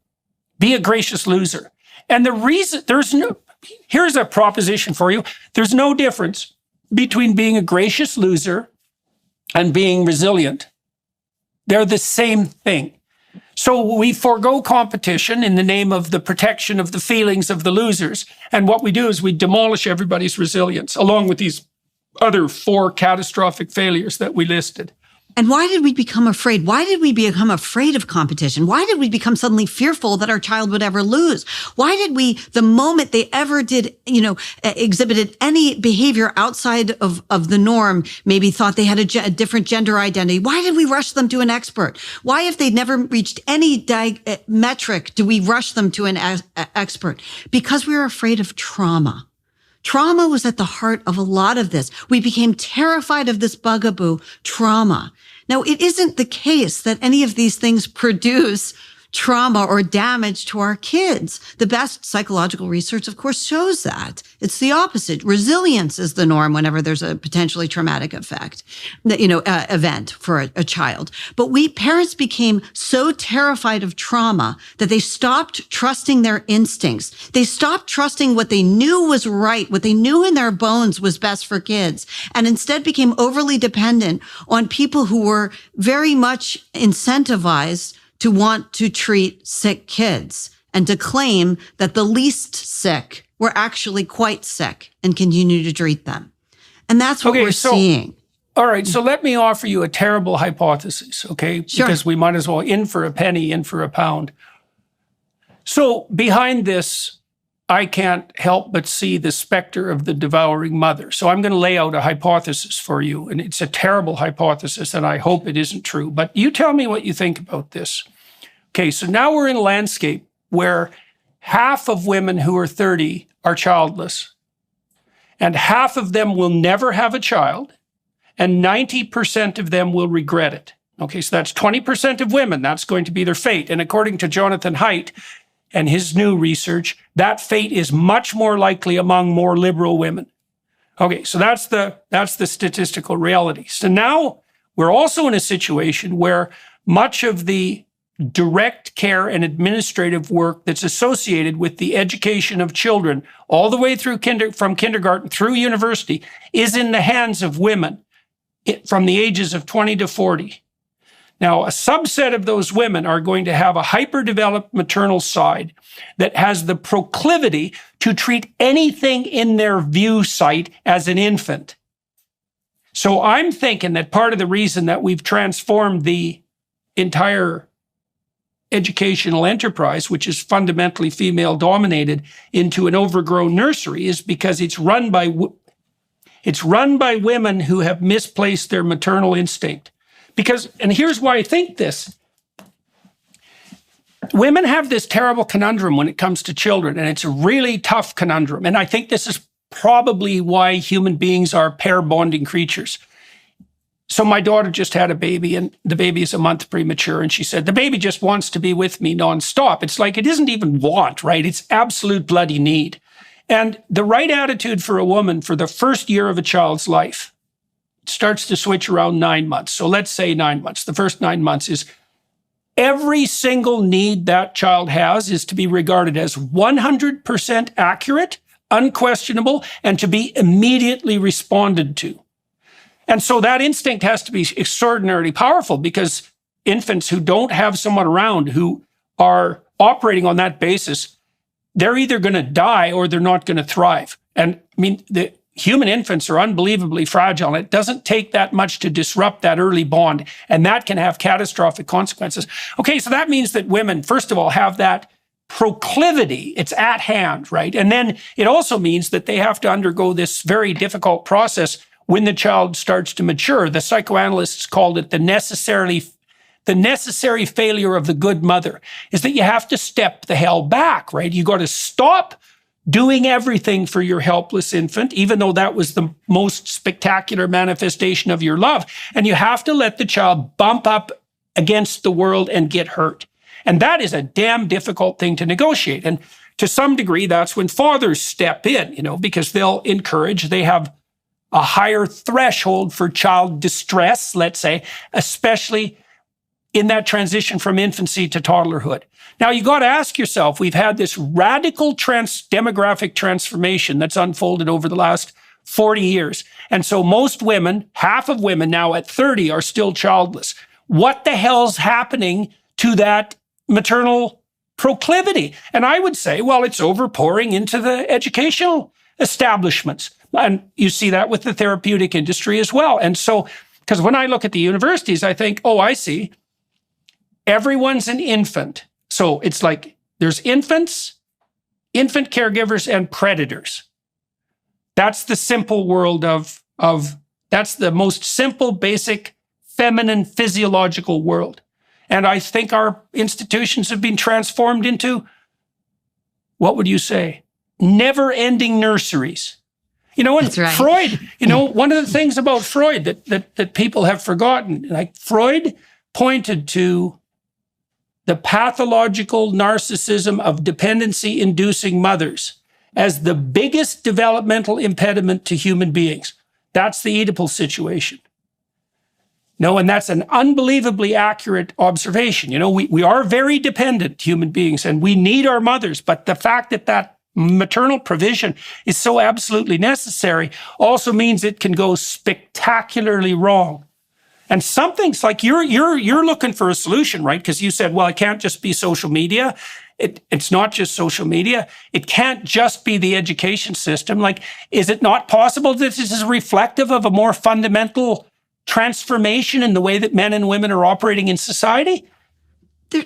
be a gracious loser. And the reason, here's a proposition for you. There's no difference between being a gracious loser and being resilient. They're the same thing. So we forego competition in the name of the protection of the feelings of the losers. And what we do is we demolish everybody's resilience, along with these other 4 catastrophic failures that we listed. And why did we become afraid? Why did we become afraid of competition? Why did we become suddenly fearful that our child would ever lose? Why did we, the moment they ever did, exhibited any behavior outside of the norm, maybe thought they had a different gender identity, why did we rush them to an expert? Why, if they'd never reached any metric, do we rush them to an expert? Because we were afraid of trauma. Trauma was at the heart of a lot of this. We became terrified of this bugaboo, trauma. Now, it isn't the case that any of these things produce trauma or damage to our kids. The best psychological research, of course, shows that. It's the opposite. Resilience is the norm whenever there's a potentially traumatic event for a child. But parents became so terrified of trauma that they stopped trusting their instincts. They stopped trusting what they knew was right, what they knew in their bones was best for kids, and instead became overly dependent on people who were very much incentivized to want to treat sick kids and to claim that the least sick were actually quite sick and continue to treat them. And that's what we're seeing. All right, so let me offer you a terrible hypothesis, okay? Sure. Because we might as well in for a penny, in for a pound. So behind this, I can't help but see the specter of the devouring mother. So I'm going to lay out a hypothesis for you, and it's a terrible hypothesis, and I hope it isn't true. But you tell me what you think about this. Okay, so now we're in a landscape where half of women who are 30 are childless, and half of them will never have a child, and 90% of them will regret it. Okay, so that's 20% of women. That's going to be their fate. And according to Jonathan Haidt and his new research, that fate is much more likely among more liberal women. Okay, so that's the statistical reality. So now we're also in a situation where much of the direct care and administrative work that's associated with the education of children all the way through from kindergarten through university is in the hands of women from the ages of 20 to 40. Now, a subset of those women are going to have a hyper-developed maternal side that has the proclivity to treat anything in their view sight as an infant. So I'm thinking that part of the reason that we've transformed the entire educational enterprise, which is fundamentally female-dominated, into an overgrown nursery is because it's run by women who have misplaced their maternal instinct. Because, and here's why I think this, women have this terrible conundrum when it comes to children, and it's a really tough conundrum. And I think this is probably why human beings are pair bonding creatures. So my daughter just had a baby, and the baby is a month premature. And she said, the baby just wants to be with me nonstop. It's like, it isn't even want, right? It's absolute bloody need. And the right attitude for a woman for the first year of a child's life starts to switch around 9 months. So let's say 9 months. The first 9 months is every single need that child has is to be regarded as 100% accurate, unquestionable, and to be immediately responded to. And so that instinct has to be extraordinarily powerful, because infants who don't have someone around who are operating on that basis, they're either going to die or they're not going to thrive. And I mean, the human infants are unbelievably fragile. It doesn't take that much to disrupt that early bond, and that can have catastrophic consequences. Okay, so that means that women, first of all, have that proclivity. It's at hand, right? And then it also means that they have to undergo this very difficult process when the child starts to mature. The psychoanalysts called it the necessary failure of the good mother, is that you have to step the hell back, right? You got to stop doing everything for your helpless infant, even though that was the most spectacular manifestation of your love. And you have to let the child bump up against the world and get hurt. And that is a damn difficult thing to negotiate. And to some degree, that's when fathers step in, because they'll encourage, they have a higher threshold for child distress, let's say, especially in that transition from infancy to toddlerhood. Now, you got to ask yourself, we've had this radical demographic transformation that's unfolded over the last 40 years. And so most women, half of women now at 30 are still childless. What the hell's happening to that maternal proclivity? And I would say, well, it's overpouring into the educational establishments. And you see that with the therapeutic industry as well. And so, because when I look at the universities, I think, oh, I see. Everyone's an infant. So it's like there's infants, infant caregivers, and predators. That's the simple world of that's the most simple, basic, feminine, physiological world. And I think our institutions have been transformed into, what would you say, never-ending nurseries. And That's right. Freud, one of the things about Freud that people have forgotten, like Freud pointed to the pathological narcissism of dependency-inducing mothers as the biggest developmental impediment to human beings. That's the Oedipal situation. And that's an unbelievably accurate observation. We are very dependent human beings, and we need our mothers, but the fact that maternal provision is so absolutely necessary also means it can go spectacularly wrong. And something's like you're looking for a solution, right? Because you said, well, it can't just be social media. It's not just social media. It can't just be the education system. Like, is it not possible that this is reflective of a more fundamental transformation in the way that men and women are operating in society?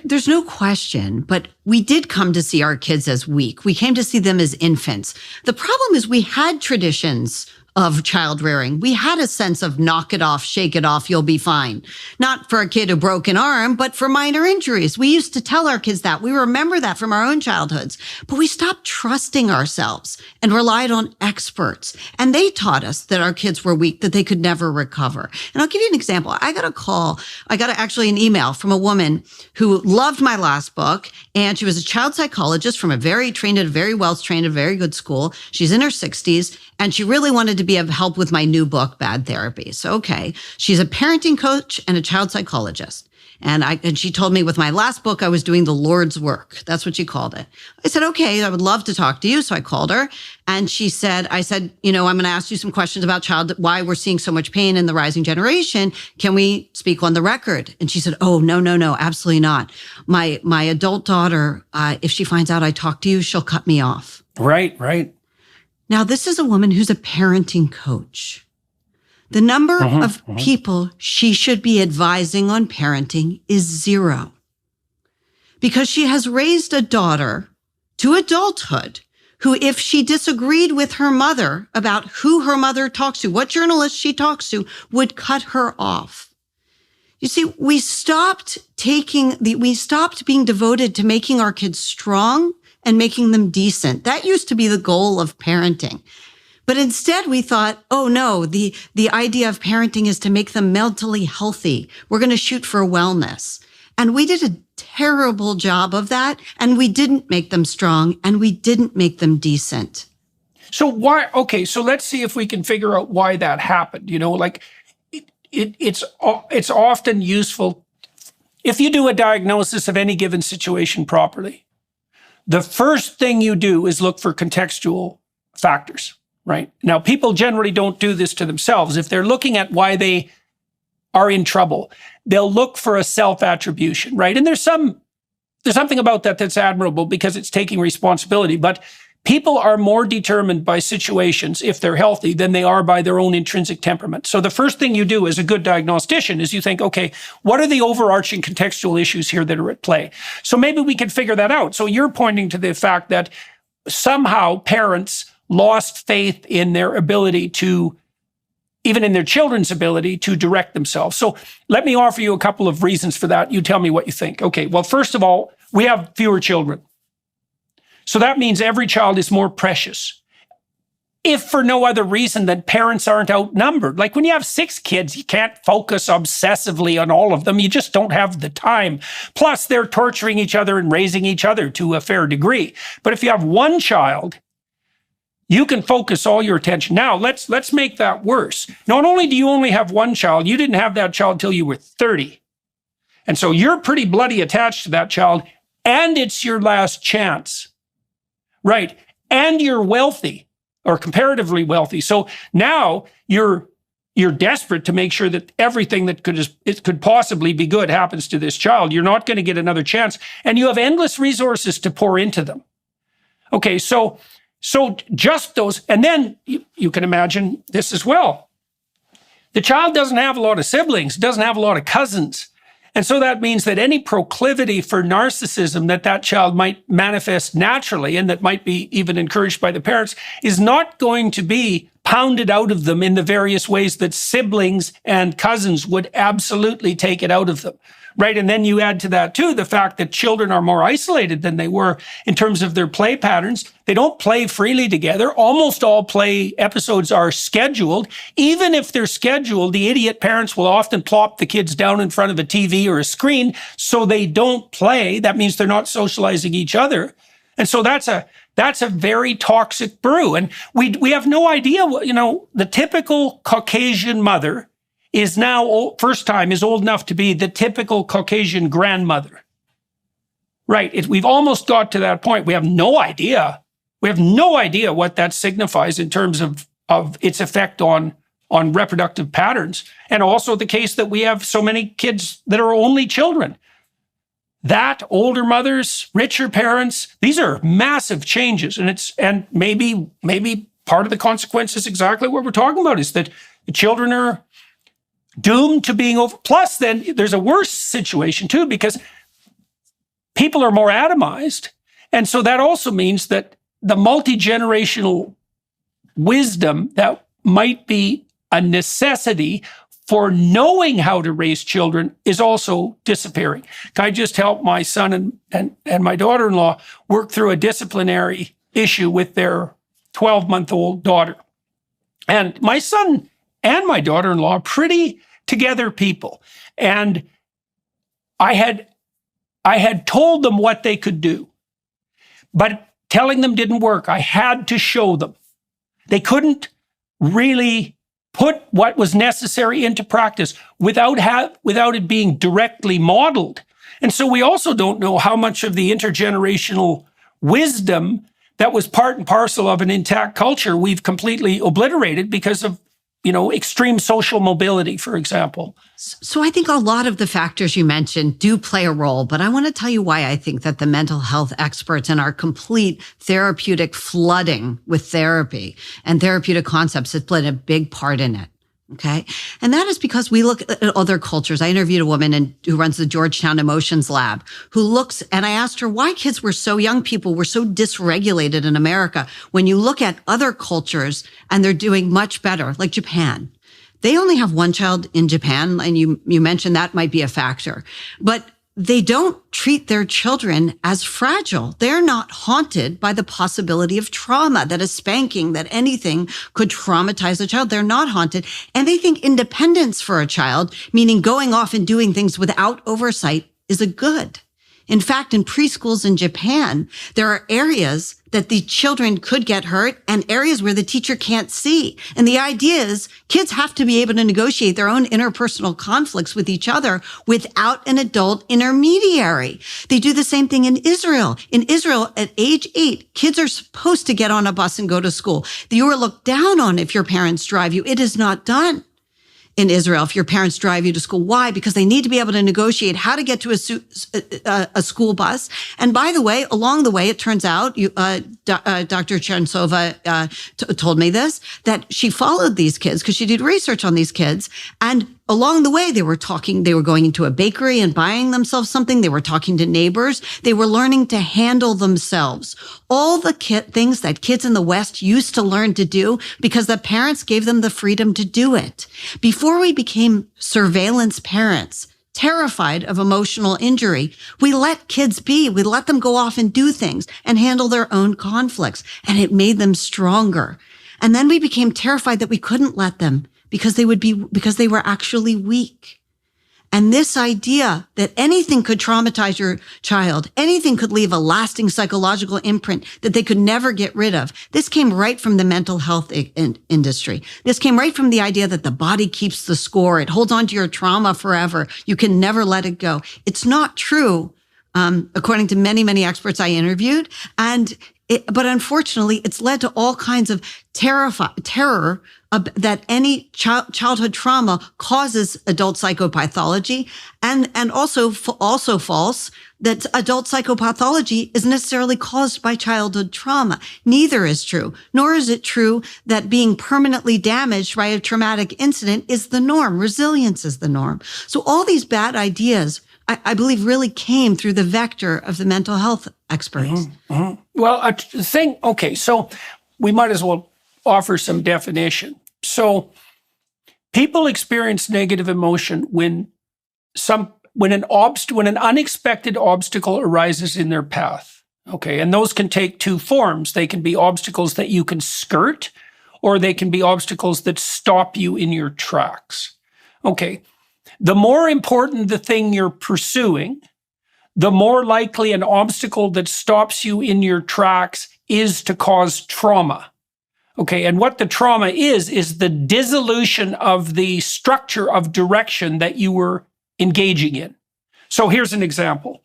There's no question, but we did come to see our kids as weak. We came to see them as infants. The problem is we had traditions of child rearing. We had a sense of knock it off, shake it off, you'll be fine. Not for a kid who broke an arm, but for minor injuries. We used to tell our kids that. We remember that from our own childhoods. But we stopped trusting ourselves and relied on experts. And they taught us that our kids were weak, that they could never recover. And I'll give you an example. I got actually an email from a woman who loved my last book. And she was a child psychologist from a very well-trained, a very good school. She's in her 60s. And she really wanted to be of help with my new book, Bad Therapy. So, okay, she's a parenting coach and a child psychologist. And she told me with my last book, I was doing the Lord's work. That's what she called it. I said, okay, I would love to talk to you. So I called her and I said, I'm going to ask you some questions about why we're seeing so much pain in the rising generation. Can we speak on the record? And she said, oh, no, absolutely not. My adult daughter, if she finds out I talk to you, she'll cut me off. Right. Now, this is a woman who's a parenting coach. The number of people she should be advising on parenting is 0. Because she has raised a daughter to adulthood who, if she disagreed with her mother about who her mother talks to, what journalist she talks to, would cut her off. You see, we stopped being devoted to making our kids strong and making them decent. That used to be the goal of parenting. But instead we thought, oh no, the idea of parenting is to make them mentally healthy. We're going to shoot for wellness. And we did a terrible job of that. And we didn't make them strong and we didn't make them decent. So why, okay, so let's see if we can figure out why that happened. You know, like it's often useful if you do a diagnosis of any given situation properly. The first thing you do is look for contextual factors, right? Now, people generally don't do this to themselves. If they're looking at why they are in trouble, they'll look for a self-attribution, right? And there's something about that that's admirable because it's taking responsibility. But people are more determined by situations, if they're healthy, than they are by their own intrinsic temperament. So the first thing you do as a good diagnostician is you think, okay, what are the overarching contextual issues here that are at play? So maybe we can figure that out. So you're pointing to the fact that somehow parents lost faith in their ability to, even in their children's ability to direct themselves. So let me offer you a couple of reasons for that. You tell me what you think. Okay, well, first of all, we have fewer children. So that means every child is more precious. If for no other reason than parents aren't outnumbered. Like when you have 6 kids, you can't focus obsessively on all of them. You just don't have the time. Plus, they're torturing each other and raising each other to a fair degree. But if you have one child, you can focus all your attention. Now, let's make that worse. Not only do you only have one child, you didn't have that child till you were 30. And so you're pretty bloody attached to that child, and it's your last chance. Right. And you're wealthy or comparatively wealthy. So now you're desperate to make sure that everything that could possibly be good happens to this child. You're not going to get another chance. And you have endless resources to pour into them. Okay, so just those, and then you can imagine this as well. The child doesn't have a lot of siblings, doesn't have a lot of cousins. And so that means that any proclivity for narcissism that child might manifest naturally and that might be even encouraged by the parents is not going to be pounded out of them in the various ways that siblings and cousins would absolutely take it out of them, right? And then you add to that, too, the fact that children are more isolated than they were in terms of their play patterns. They don't play freely together. Almost all play episodes are scheduled. Even if they're scheduled, the idiot parents will often plop the kids down in front of a TV or a screen so they don't play. That means they're not socializing each other. And so that's a very toxic brew. And we have no idea what, the typical Caucasian mother is now, first time, is old enough to be the typical Caucasian grandmother. Right. We've almost got to that point. We have no idea. We have no idea what that signifies in terms of its effect on reproductive patterns. And also the case that we have so many kids that are only children. That, older mothers, richer parents, these are massive changes. And maybe part of the consequence is exactly what we're talking about, is that the children are doomed to being over. Plus, then there's a worse situation too, because people are more atomized. And so that also means that the multi-generational wisdom that might be a necessity for knowing how to raise children is also disappearing. I just helped my son and my daughter-in-law work through a disciplinary issue with their 12-month-old daughter. And my son and my daughter-in-law are pretty together people. And I had told them what they could do, but telling them didn't work. I had to show them. They couldn't really put what was necessary into practice without it being directly modeled. And so we also don't know how much of the intergenerational wisdom that was part and parcel of an intact culture we've completely obliterated because of, extreme social mobility, for example. So I think a lot of the factors you mentioned do play a role, but I want to tell you why I think that the mental health experts and our complete therapeutic flooding with therapy and therapeutic concepts has played a big part in it. Okay. And that is because we look at other cultures. I interviewed a woman who runs the Georgetown Emotions Lab who looks, and I asked her why young people were so dysregulated in America. When you look at other cultures and they're doing much better, like Japan, they only have one child in Japan. And you mentioned that might be a factor, but they don't treat their children as fragile. They're not haunted by the possibility of trauma, that a spanking, that anything could traumatize a child. They're not haunted. And they think independence for a child, meaning going off and doing things without oversight, is a good. In fact, in preschools in Japan, there are areas that the children could get hurt and areas where the teacher can't see. And the idea is kids have to be able to negotiate their own interpersonal conflicts with each other without an adult intermediary. They do the same thing in Israel. In Israel, at age 8, kids are supposed to get on a bus and go to school. You are looked down on if your parents drive you. It is not done in Israel if your parents drive you to school. Why? Because they need to be able to negotiate how to get to a school bus. And by the way, along the way, it turns out, Dr. Chernsova told me this, that she followed these kids because she did research on these kids. And along the way, they were going into a bakery and buying themselves something. They were talking to neighbors. They were learning to handle themselves. All the things that kids in the West used to learn to do because the parents gave them the freedom to do it. Before we became surveillance parents, terrified of emotional injury, we let kids be. We let them go off and do things and handle their own conflicts. And it made them stronger. And then we became terrified that we couldn't let them because they were actually weak. And this idea that anything could traumatize your child, anything could leave a lasting psychological imprint that they could never get rid of. This came right from the mental health industry. This came right from the idea that the body keeps the score. It holds on to your trauma forever. You can never let it go. It's not true, according to many, many experts I interviewed. But unfortunately, it's led to all kinds of terror that any childhood trauma causes adult psychopathology, and also false that adult psychopathology is necessarily caused by childhood trauma. Neither is true, nor is it true that being permanently damaged by a traumatic incident is the norm. Resilience is the norm. So all these bad ideas, I believe, really came through the vector of the mental health experts. Mm-hmm, mm-hmm. Well, so we might as well offer some definition. So people experience negative emotion when an unexpected obstacle arises in their path. Okay, and those can take two forms. They can be obstacles that you can skirt, or they can be obstacles that stop you in your tracks. Okay, the more important the thing you're pursuing, the more likely an obstacle that stops you in your tracks is to cause trauma. Okay, and what the trauma is the dissolution of the structure of direction that you were engaging in. So here's an example.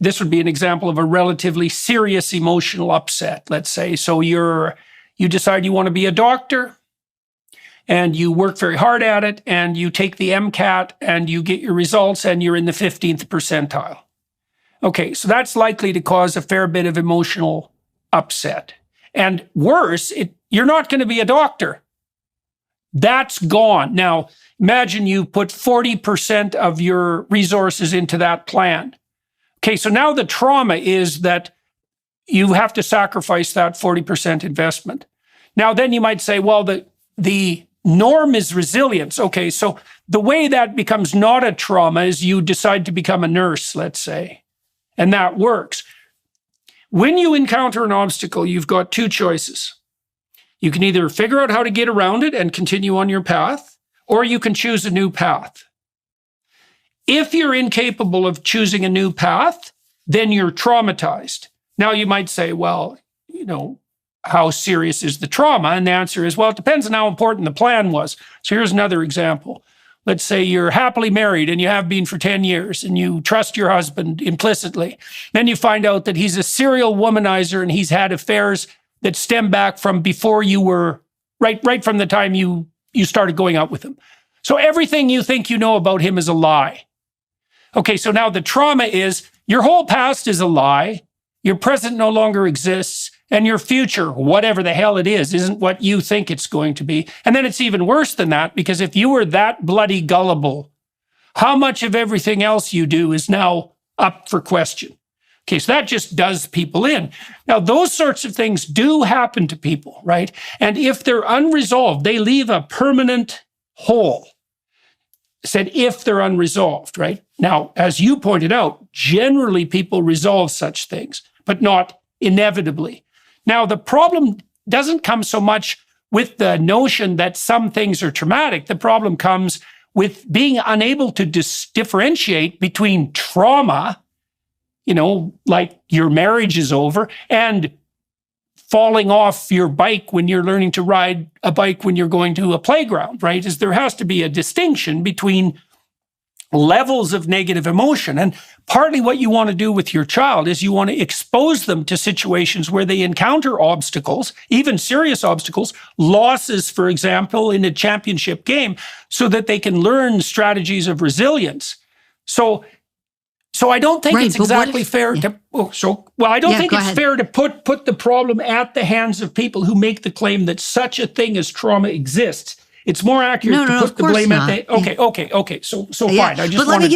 This would be an example of a relatively serious emotional upset, let's say. So you decide you want to be a doctor, and you work very hard at it, and you take the MCAT, and you get your results, and you're in the 15th percentile. Okay, so that's likely to cause a fair bit of emotional upset. And worse, you're not going to be a doctor. That's gone. Now, imagine you put 40% of your resources into that plan. Okay, so now the trauma is that you have to sacrifice that 40% investment. Now, then you might say, well, the norm is resilience. Okay, so the way that becomes not a trauma is you decide to become a nurse, let's say, and that works. When you encounter an obstacle, you've got two choices. You can either figure out how to get around it and continue on your path, or you can choose a new path. If you're incapable of choosing a new path, then you're traumatized. Now you might say, well, how serious is the trauma? And the answer is, well, it depends on how important the plan was. So here's another example. Let's say you're happily married and you have been for 10 years and you trust your husband implicitly. Then you find out that he's a serial womanizer and he's had affairs that stem back from before you were, right from the time you started going out with him. So everything you think you know about him is a lie. Okay, so now the trauma is your whole past is a lie, your present no longer exists, and your future, whatever the hell it is, isn't what you think it's going to be. And then it's even worse than that, because if you were that bloody gullible, how much of everything else you do is now up for question? Okay, so that just does people in. Now, those sorts of things do happen to people, right? And if they're unresolved, they leave a permanent hole. said if they're unresolved, right? Now, as you pointed out, generally people resolve such things, but not inevitably. Now, the problem doesn't come so much with the notion that some things are traumatic. The problem comes with being unable to differentiate between trauma, like your marriage is over, and falling off your bike when you're learning to ride a bike when you're going to a playground, right? Is there has to be a distinction between levels of negative emotion. And partly what you want to do with your child is you want to expose them to situations where they encounter obstacles, even serious obstacles, losses, for example, in a championship game, so that they can learn strategies of resilience. So I don't think it's exactly fair to. I don't think it's fair to put the problem at the hands of people who make the claim that such a thing as trauma exists. It's more accurate to put the blame at the. Okay. So fine. I just. But let me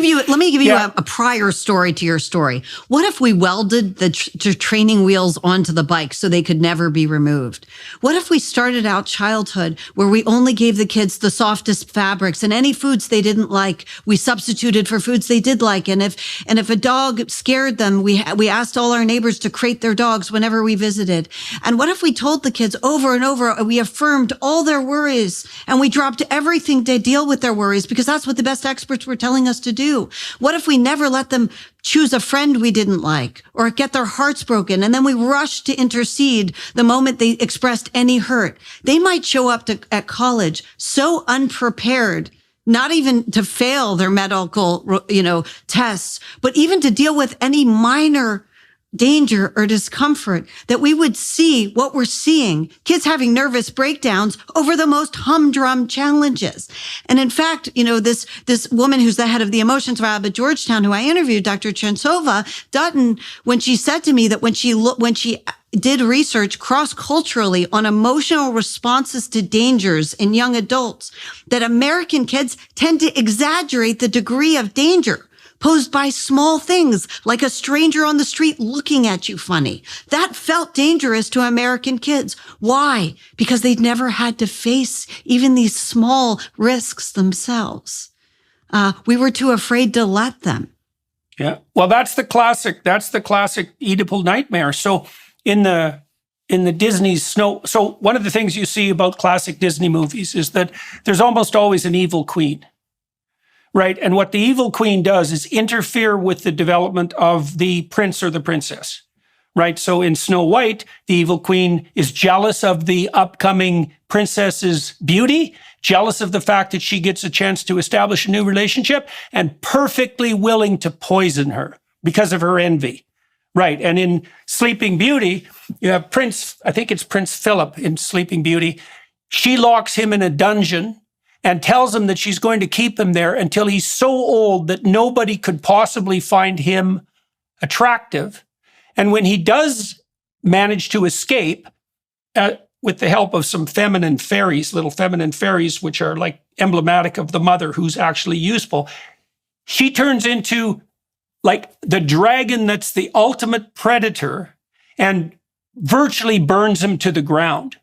give you a prior story to your story. What if we welded the training wheels onto the bike so they could never be removed? What if we started out childhood where we only gave the kids the softest fabrics, and any foods they didn't like, we substituted for foods they did like, and if a dog scared them, we asked all our neighbors to crate their dogs whenever we visited. And what if we told the kids over and over, we affirmed all their worries, and we dropped everything to deal with their worries because that's what the best experts were telling us to do? What if we never let them choose a friend we didn't like or get their hearts broken, and then we rushed to intercede the moment they expressed any hurt? They might show up at college so unprepared, not even to fail their medical, tests, but even to deal with any minor danger or discomfort, that we would see what we're seeing, kids having nervous breakdowns over the most humdrum challenges. And in fact, this woman who's the head of the emotions lab at Georgetown, who I interviewed, Dr. Chensova Dutton, when she said to me that when she did research cross-culturally on emotional responses to dangers in young adults, that American kids tend to exaggerate the degree of danger posed by small things like a stranger on the street looking at you funny. That felt dangerous to American kids. Why? Because they'd never had to face even these small risks themselves. We were too afraid to let them. Yeah. Well, that's the classic Oedipal nightmare. So in the Disney's Snow, so one of the things you see about classic Disney movies is that there's almost always an evil queen. Right. And what the evil queen does is interfere with the development of the prince or the princess. Right. So in Snow White, the evil queen is jealous of the upcoming princess's beauty, jealous of the fact that she gets a chance to establish a new relationship, and perfectly willing to poison her because of her envy. Right. And in Sleeping Beauty, you have Prince Philip in Sleeping Beauty. She locks him in a dungeon and tells him that she's going to keep him there until he's so old that nobody could possibly find him attractive. And when he does manage to escape, with the help of some feminine fairies, little feminine fairies, which are like emblematic of the mother who's actually useful, she turns into like the dragon that's the ultimate predator and virtually burns him to the ground.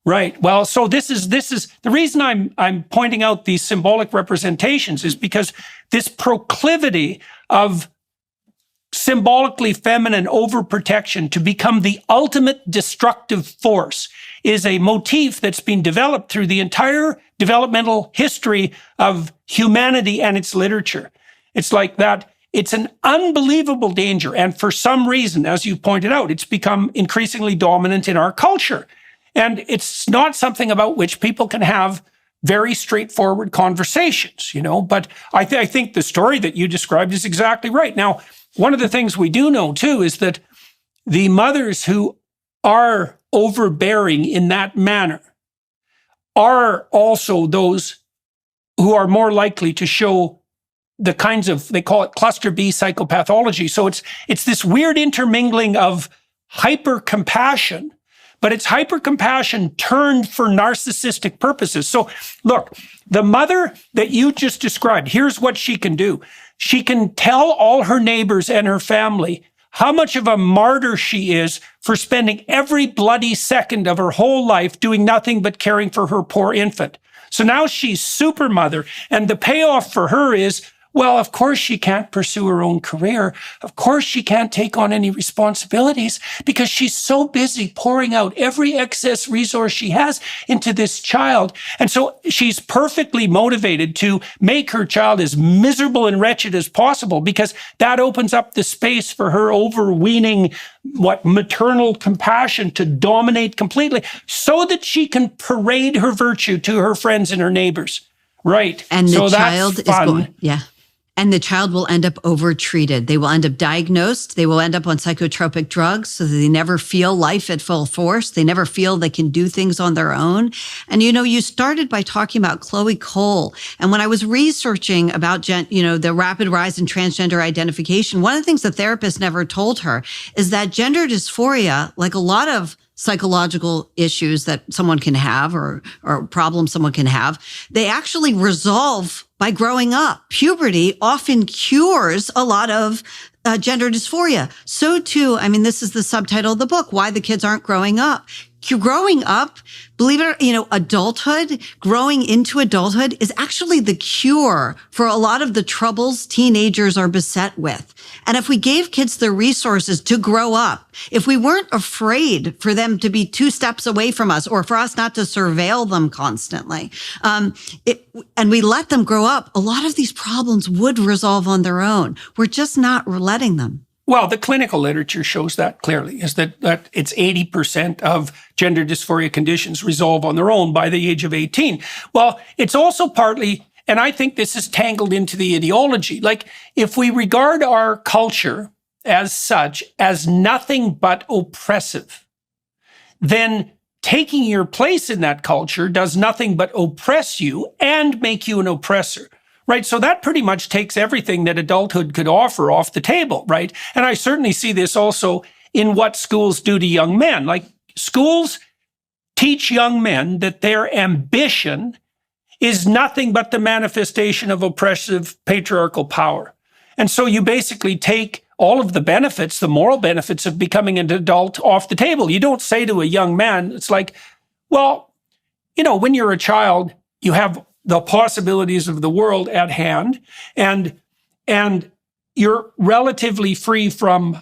Right. Well, so this is the reason I'm pointing out these symbolic representations is because this proclivity of symbolically feminine overprotection to become the ultimate destructive force is a motif that's been developed through the entire developmental history of humanity and its literature. It's like that. It's an unbelievable danger. And for some reason, as you pointed out, it's become increasingly dominant in our culture. And it's not something about which people can have very straightforward conversations, But I think the story that you described is exactly right. Now, one of the things we do know, too, is that the mothers who are overbearing in that manner are also those who are more likely to show the kinds of, they call it cluster B psychopathology. So it's this weird intermingling of hyper-compassion, but it's hyper-compassion turned for narcissistic purposes. So look, the mother that you just described, here's what she can do. She can tell all her neighbors and her family how much of a martyr she is for spending every bloody second of her whole life doing nothing but caring for her poor infant. So now she's super mother. And the payoff for her is, well, of course she can't pursue her own career. Of course she can't take on any responsibilities because she's so busy pouring out every excess resource she has into this child. And so she's perfectly motivated to make her child as miserable and wretched as possible because that opens up the space for her overweening maternal compassion to dominate completely so that she can parade her virtue to her friends and her neighbors. Right. And so the child that's fun. is going, yeah. And the child will end up overtreated. They will end up diagnosed. They will end up on psychotropic drugs so that they never feel life at full force. They never feel they can do things on their own. And, you started by talking about Chloe Cole. And when I was researching about, the rapid rise in transgender identification, one of the things the therapist never told her is that gender dysphoria, like a lot of psychological issues that someone can have or problems someone can have, they actually resolve by growing up. Puberty often cures a lot of gender dysphoria. So too, this is the subtitle of the book, Why the Kids Aren't Growing Up. Growing up, believe it or adulthood, growing into adulthood is actually the cure for a lot of the troubles teenagers are beset with. And if we gave kids the resources to grow up, if we weren't afraid for them to be 2 steps away from us or for us not to surveil them constantly, and we let them grow up, a lot of these problems would resolve on their own. We're just not letting them. Well, the clinical literature shows that clearly, is that it's 80% of gender dysphoria conditions resolve on their own by the age of 18. Well, it's also partly, and I think this is tangled into the ideology. Like, if we regard our culture as such as nothing but oppressive, then taking your place in that culture does nothing but oppress you and make you an oppressor. Right. So that pretty much takes everything that adulthood could offer off the table. Right. And I certainly see this also in what schools do to young men. Like, schools teach young men that their ambition is nothing but the manifestation of oppressive patriarchal power. And so you basically take all of the benefits, the moral benefits of becoming an adult off the table. You don't say to a young man, it's like, well, when you're a child, you have the possibilities of the world at hand, and you're relatively free from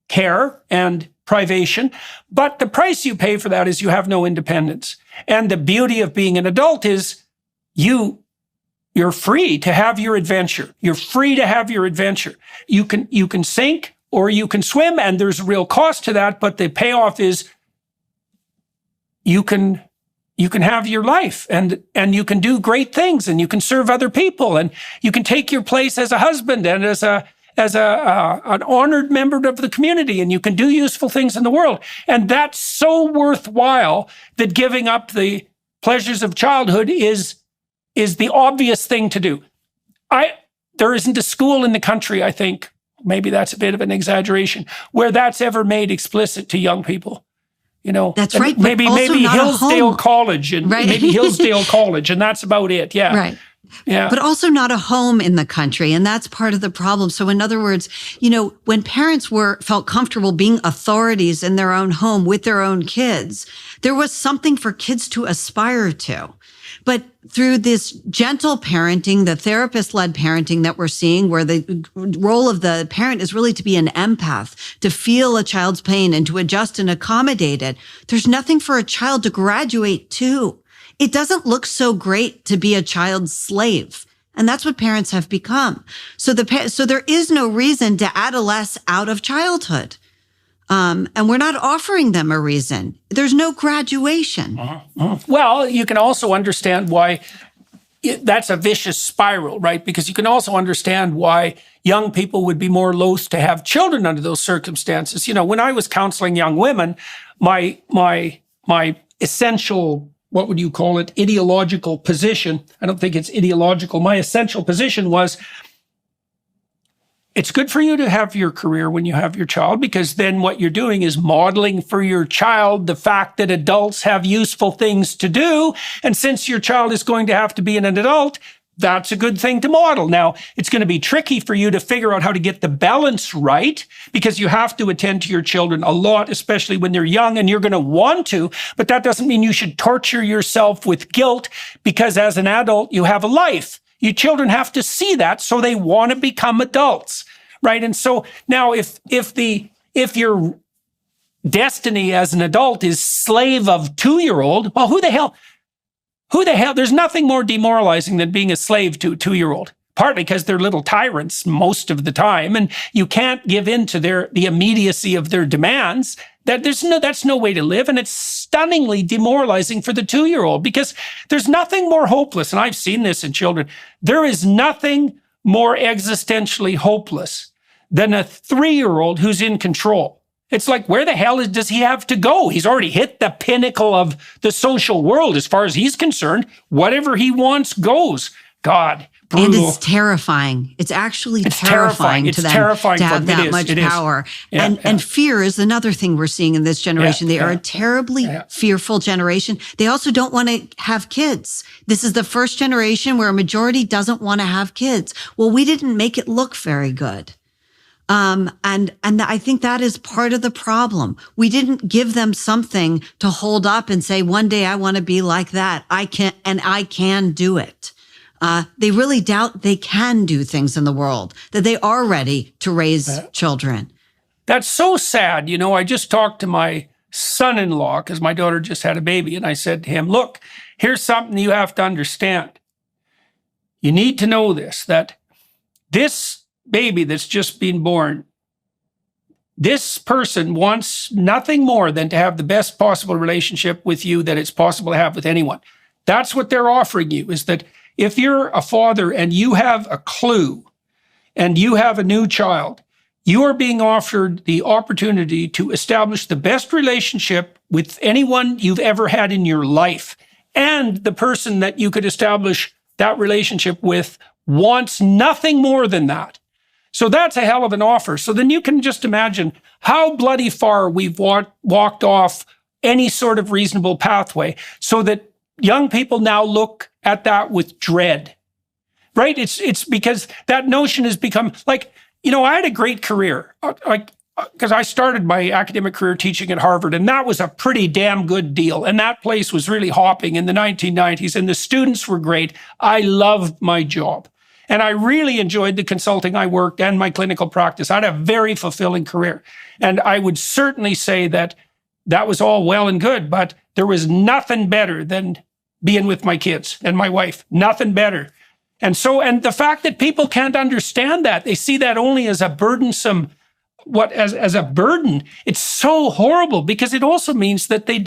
care and privation, but the price you pay for that is you have no independence. And the beauty of being an adult is you're free to have your adventure. You're free to have your adventure. You can sink or you can swim, and there's a real cost to that, but the payoff is you can have your life, and you can do great things, and you can serve other people, and you can take your place as a husband and as an honored member of the community, and you can do useful things in the world. And that's so worthwhile that giving up the pleasures of childhood is the obvious thing to do. There isn't a school in the country, I think, maybe that's a bit of an exaggeration, where that's ever made explicit to young people. That's right. Maybe Hillsdale College and right. maybe Hillsdale College, and that's about it. Yeah. Right. Yeah. But also not a home in the country. And that's part of the problem. So in other words, when parents felt comfortable being authorities in their own home with their own kids, there was something for kids to aspire to. But through this gentle parenting, the therapist-led parenting that we're seeing, where the role of the parent is really to be an empath, to feel a child's pain and to adjust and accommodate it, there's nothing for a child to graduate to. It doesn't look so great to be a child's slave. And that's what parents have become. So there is no reason to adolesce out of childhood. And we're not offering them a reason. There's no graduation. Well, you can also understand why that's a vicious spiral, right? Because you can also understand why young people would be more loath to have children under those circumstances. When I was counseling young women, my essential, what would you call it, ideological position, I don't think it's ideological, my essential position was, it's good for you to have your career when you have your child, because then what you're doing is modeling for your child the fact that adults have useful things to do. And since your child is going to have to be an adult, that's a good thing to model. Now, it's going to be tricky for you to figure out how to get the balance right, because you have to attend to your children a lot, especially when they're young, and you're going to want to, but that doesn't mean you should torture yourself with guilt, because as an adult, you have a life. Your children have to see that, so they want to become adults, right? And so now if your destiny as an adult is slave of 2-year-old, well, who the hell? There's nothing more demoralizing than being a slave to a 2-year-old, partly because they're little tyrants most of the time, and you can't give in to the immediacy of their demands. That's no way to live. And it's stunningly demoralizing for the 2-year-old, because there's nothing more hopeless. And I've seen this in children. There is nothing more existentially hopeless than a 3-year-old who's in control. It's like, where the hell does he have to go? He's already hit the pinnacle of the social world as far as he's concerned. Whatever he wants goes. God, brutal. And it's terrifying. It's actually terrifying to them to have that much power. And fear is another thing we're seeing in this generation. They are a terribly fearful generation. They also don't want to have kids. This is the first generation where a majority doesn't want to have kids. Well, we didn't make it look very good. And I think that is part of the problem. We didn't give them something to hold up and say, one day I want to be like that. I can do it. They really doubt they can do things in the world, that they are ready to raise children. That's so sad. You know, I just talked to my son-in-law, because my daughter just had a baby, and I said to him, look, here's something you have to understand. You need to know this, that this baby that's just been born, this person wants nothing more than to have the best possible relationship with you that it's possible to have with anyone. That's what they're offering you, is that if you're a father and you have a clue and you have a new child, you are being offered the opportunity to establish the best relationship with anyone you've ever had in your life. And the person that you could establish that relationship with wants nothing more than that. So that's a hell of an offer. So then you can just imagine how bloody far we've walked off any sort of reasonable pathway, so that young people now look at that with dread, right? It's because that notion has become like, you know, I had a great career, because I started my academic career teaching at Harvard, and that was a pretty damn good deal. And that place was really hopping in the 1990s, and the students were great. I loved my job. And I really enjoyed the consulting I worked and my clinical practice. I had a very fulfilling career. And I would certainly say that that was all well and good, but there was nothing better than being with my kids and my wife. Nothing better. And the fact that people can't understand that, they see that only as a burdensome, as a burden, it's so horrible, because it also means that they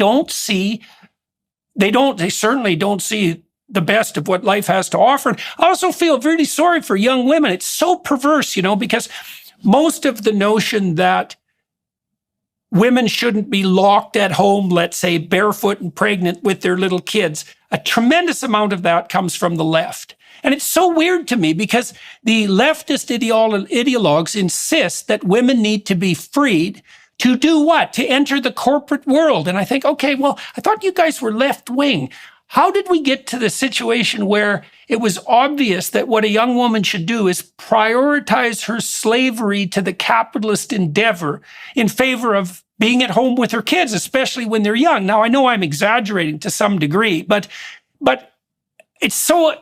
certainly don't see the best of what life has to offer. And I also feel really sorry for young women. It's so perverse, you know, because most of the notion that women shouldn't be locked at home, let's say, barefoot and pregnant with their little kids, a tremendous amount of that comes from the left. And it's so weird to me, because the leftist ideologues insist that women need to be freed to do what? To enter the corporate world. And I think, okay, well, I thought you guys were left-wing. How did we get to the situation where it was obvious that what a young woman should do is prioritize her slavery to the capitalist endeavor in favor of being at home with her kids, especially when they're young? Now, I know I'm exaggerating to some degree, but it's so,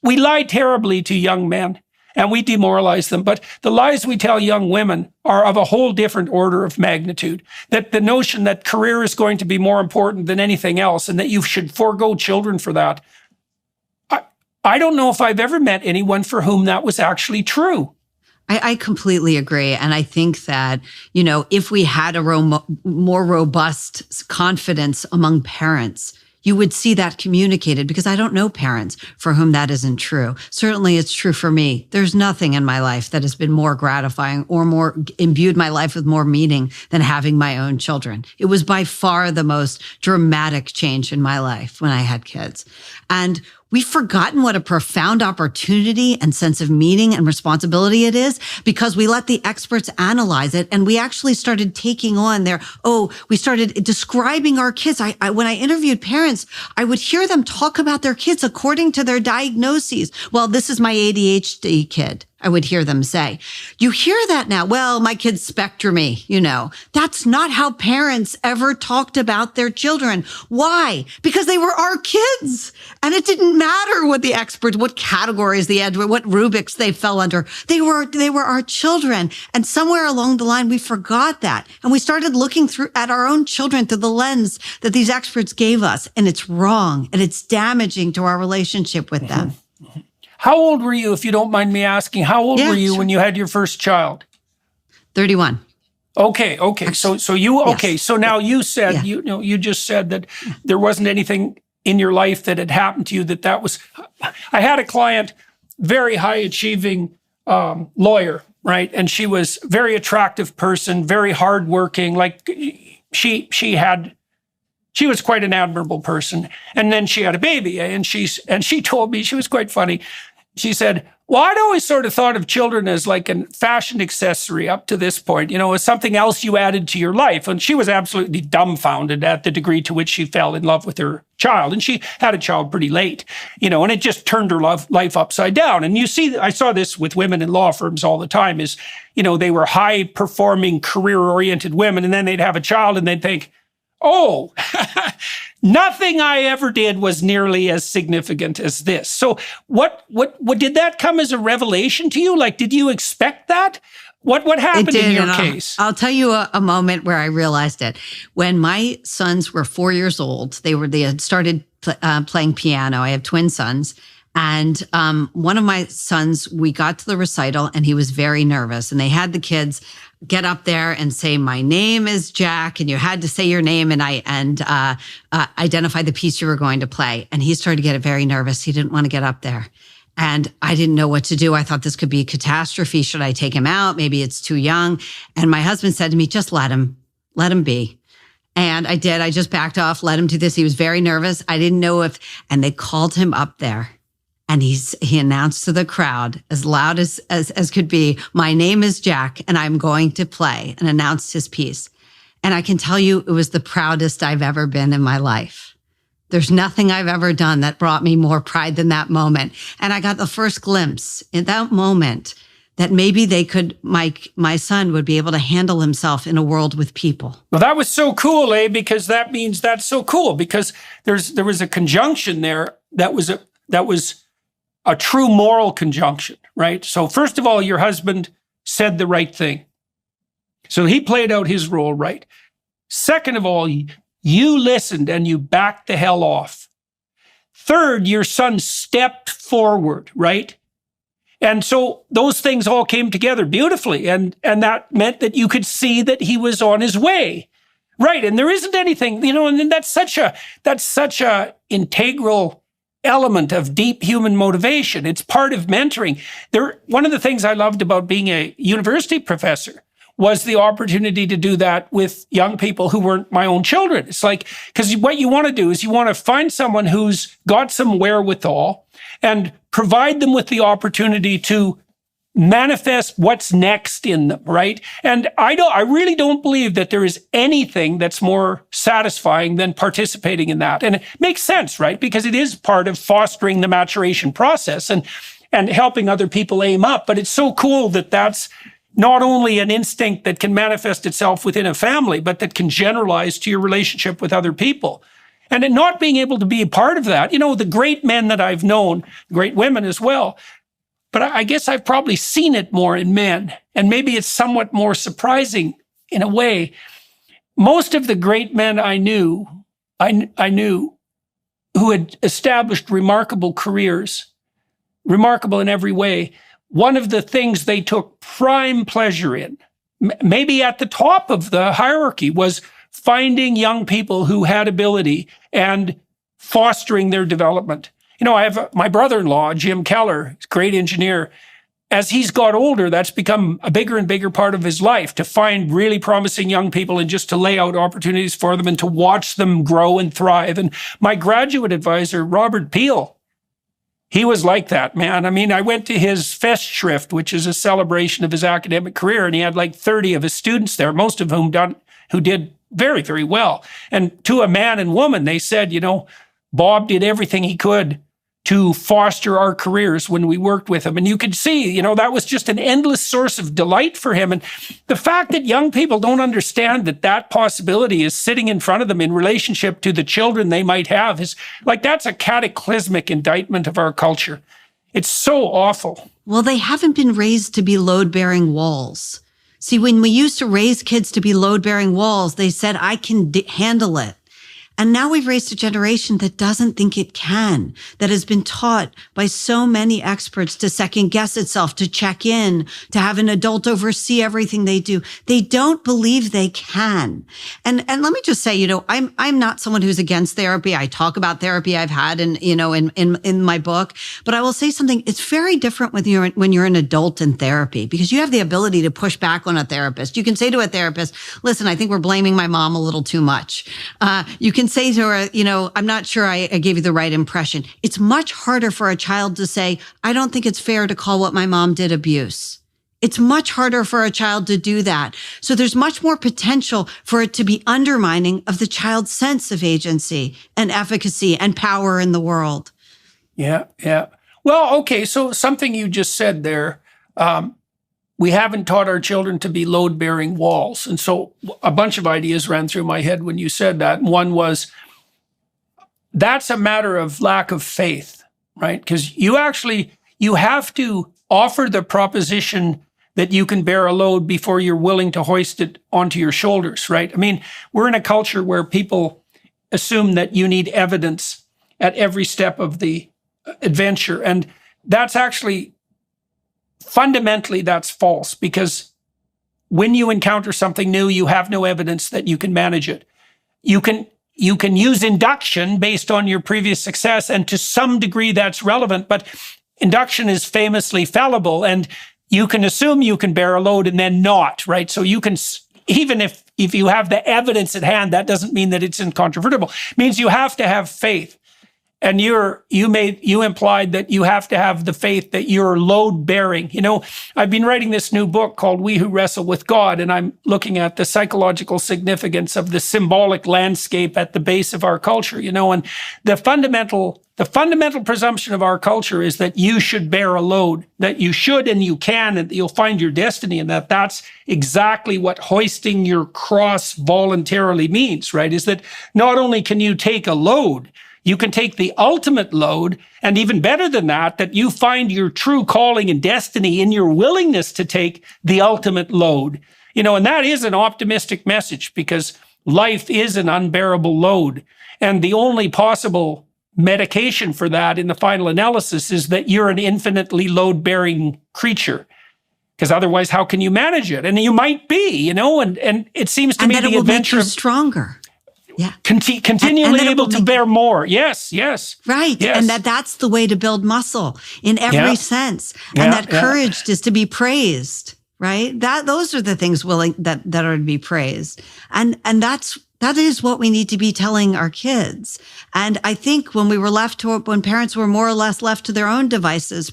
we lie terribly to young men and we demoralize them. But the lies we tell young women are of a whole different order of magnitude. That the notion that career is going to be more important than anything else, and that you should forego children for that. I don't know if I've ever met anyone for whom that was actually true. I completely agree. And I think that, you know, if we had a more robust confidence among parents, you would see that communicated, because I don't know parents for whom that isn't true. Certainly it's true for me. There's nothing in my life that has been more gratifying or more imbued my life with more meaning than having my own children. It was by far the most dramatic change in my life when I had kids. And We've forgotten what a profound opportunity and sense of meaning and responsibility it is because we let the experts analyze it. And we actually started taking on we started describing our kids. When I interviewed parents, I would hear them talk about their kids according to their diagnoses. Well, this is my ADHD kid, I would hear them say. You hear that now. Well, my kid's spectrumy, That's not how parents ever talked about their children. Why? Because they were our kids. And it didn't matter what the experts, what categories they had, what rubrics they fell under. They were our children. And somewhere along the line, we forgot that. And we started looking at our own children through the lens that these experts gave us. And it's wrong. And it's damaging to our relationship with them. How old were you, if you don't mind me asking? How old were you when you had your first child? 31. Okay. Actually, So now you said, you just said that there wasn't anything in your life that had happened to you that was. I had a client, very high achieving lawyer, right? And she was a very attractive person, very hardworking. Like she was quite an admirable person. And then she had a baby, and she told me, she was quite funny. She said, well, I'd always sort of thought of children as like a fashion accessory up to this point, as something else you added to your life. And she was absolutely dumbfounded at the degree to which she fell in love with her child. And she had a child pretty late, and it just turned her life upside down. And you see, I saw this with women in law firms all the time is, they were high performing, career oriented women. And then they'd have a child and they'd think, oh, nothing I ever did was nearly as significant as this. So what did that come as a revelation to you? Like, did you expect that? What happened in your case? I'll tell you a moment where I realized it. When my sons were 4 years old, they had started playing piano. I have twin sons. And one of my sons, we got to the recital and he was very nervous. And they had the kids get up there and say, my name is Jack. And you had to say your name and identify the piece you were going to play. And he started to get very nervous. He didn't want to get up there. And I didn't know what to do. I thought this could be a catastrophe. Should I take him out? Maybe it's too young. And my husband said to me, just let him be. And I did. I just backed off, let him do this. He was very nervous. I didn't know and they called him up there. And he announced to the crowd as loud as could be, my name is Jack and I'm going to play, and announced his piece. And I can tell you it was the proudest I've ever been in my life. There's nothing I've ever done that brought me more pride than that moment. And I got the first glimpse in that moment that maybe my son would be able to handle himself in a world with people. Well, that was so cool, because that means that's so cool, because there was a conjunction there that was a true moral conjunction, right? So first of all, your husband said the right thing. So he played out his role right. Second of all, you listened and you backed the hell off. Third, your son stepped forward, right? And so those things all came together beautifully. And that meant that you could see that he was on his way. Right. And there isn't anything, and that's such a integral element of deep human motivation. It's part of mentoring. One of the things I loved about being a university professor was the opportunity to do that with young people who weren't my own children. It's like, because what you want to do is you want to find someone who's got some wherewithal and provide them with the opportunity to manifest what's next in them, right? And I really don't believe that there is anything that's more satisfying than participating in that. And it makes sense, right? Because it is part of fostering the maturation process and helping other people aim up. But it's so cool that that's not only an instinct that can manifest itself within a family, but that can generalize to your relationship with other people. And in not being able to be a part of that, the great men that I've known, great women as well, but I guess I've probably seen it more in men, and maybe it's somewhat more surprising in a way. Most of the great men I knew who had established remarkable careers, remarkable in every way, one of the things they took prime pleasure in, maybe at the top of the hierarchy, was finding young people who had ability and fostering their development. I have my brother-in-law, Jim Keller, great engineer. As he's got older, that's become a bigger and bigger part of his life, to find really promising young people and just to lay out opportunities for them and to watch them grow and thrive. And my graduate advisor, Robert Peel, he was like that, man. I mean, I went to his Festschrift, which is a celebration of his academic career, and he had like 30 of his students there, most of whom who did very, very well. And to a man and woman, they said, Bob did everything he could to foster our careers when we worked with him. And you could see, that was just an endless source of delight for him. And the fact that young people don't understand that possibility is sitting in front of them in relationship to the children they might have is like, that's a cataclysmic indictment of our culture. It's so awful. Well, they haven't been raised to be load-bearing walls. See, when we used to raise kids to be load-bearing walls, they said, I can handle it. And now we've raised a generation that doesn't think it can, that has been taught by so many experts to second guess itself, to check in, to have an adult oversee everything they do. They don't believe they can. And let me just say, I'm not someone who's against therapy. I talk about therapy I've had in my book, but I will say something. It's very different when you're an adult in therapy, because you have the ability to push back on a therapist. You can say to a therapist, listen, I think we're blaming my mom a little too much. You can say to her, I'm not sure I gave you the right impression. It's much harder for a child to say, I don't think it's fair to call what my mom did abuse. It's much harder for a child to do that. So there's much more potential for it to be undermining of the child's sense of agency and efficacy and power in the world. Yeah. Well, okay, so something you just said there, we haven't taught our children to be load-bearing walls. And so a bunch of ideas ran through my head when you said that. And one was, that's a matter of lack of faith, right? Because you have to offer the proposition that you can bear a load before you're willing to hoist it onto your shoulders, right? I mean, we're in a culture where people assume that you need evidence at every step of the adventure. And that's actually... fundamentally, that's false, because when you encounter something new, you have no evidence that you can manage it. You can use induction based on your previous success, and to some degree that's relevant, but induction is famously fallible, and you can assume you can bear a load and then not, right? So you can, even if you have the evidence at hand, that doesn't mean that it's incontrovertible. It means you have to have faith. And you implied that you have to have the faith that you're load bearing. I've been writing this new book called We Who Wrestle with God, and I'm looking at the psychological significance of the symbolic landscape at the base of our culture, and the fundamental presumption of our culture is that you should bear a load, that you should and you can, and that you'll find your destiny, and that's exactly what hoisting your cross voluntarily means, right? Is that not only can you take a load, you can take the ultimate load, and even better than that you find your true calling and destiny in your willingness to take the ultimate load. And that is an optimistic message, because life is an unbearable load. And the only possible medication for that in the final analysis is that you're an infinitely load-bearing creature. Because otherwise, how can you manage it? And you might be, and it seems to me the adventure of stronger. Yeah. Continually able to bear more. Yes. Right. Yes. And that's the way to build muscle in every sense. And that courage is to be praised, right? Those are the things that are to be praised. And that is what we need to be telling our kids. And I think when parents were more or less left to their own devices,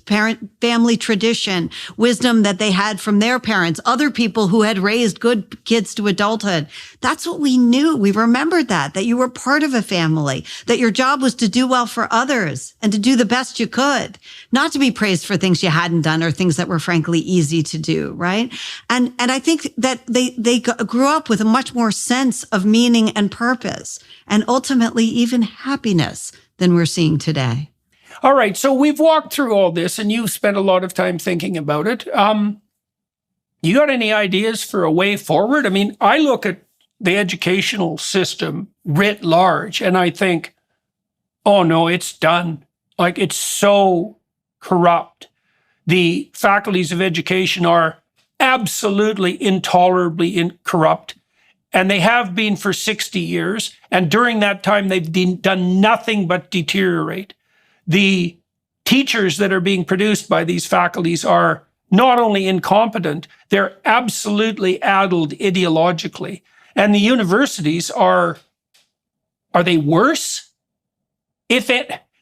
family tradition, wisdom that they had from their parents, other people who had raised good kids to adulthood, that's what we knew. We remembered that you were part of a family, that your job was to do well for others and to do the best you could, not to be praised for things you hadn't done or things that were frankly easy to do, right? And I think that they grew up with a much more sense of meaning and purpose, and ultimately even happiness than we're seeing today. All right, so we've walked through all this, and you've spent a lot of time thinking about it. You got any ideas for a way forward? I mean, I look at the educational system writ large, and I think, oh no, it's done. Like, it's so corrupt. The faculties of education are absolutely intolerably corrupt. And they have been for 60 years. And during that time, they've done nothing but deteriorate. The teachers that are being produced by these faculties are not only incompetent, they're absolutely addled ideologically. And the universities are they worse?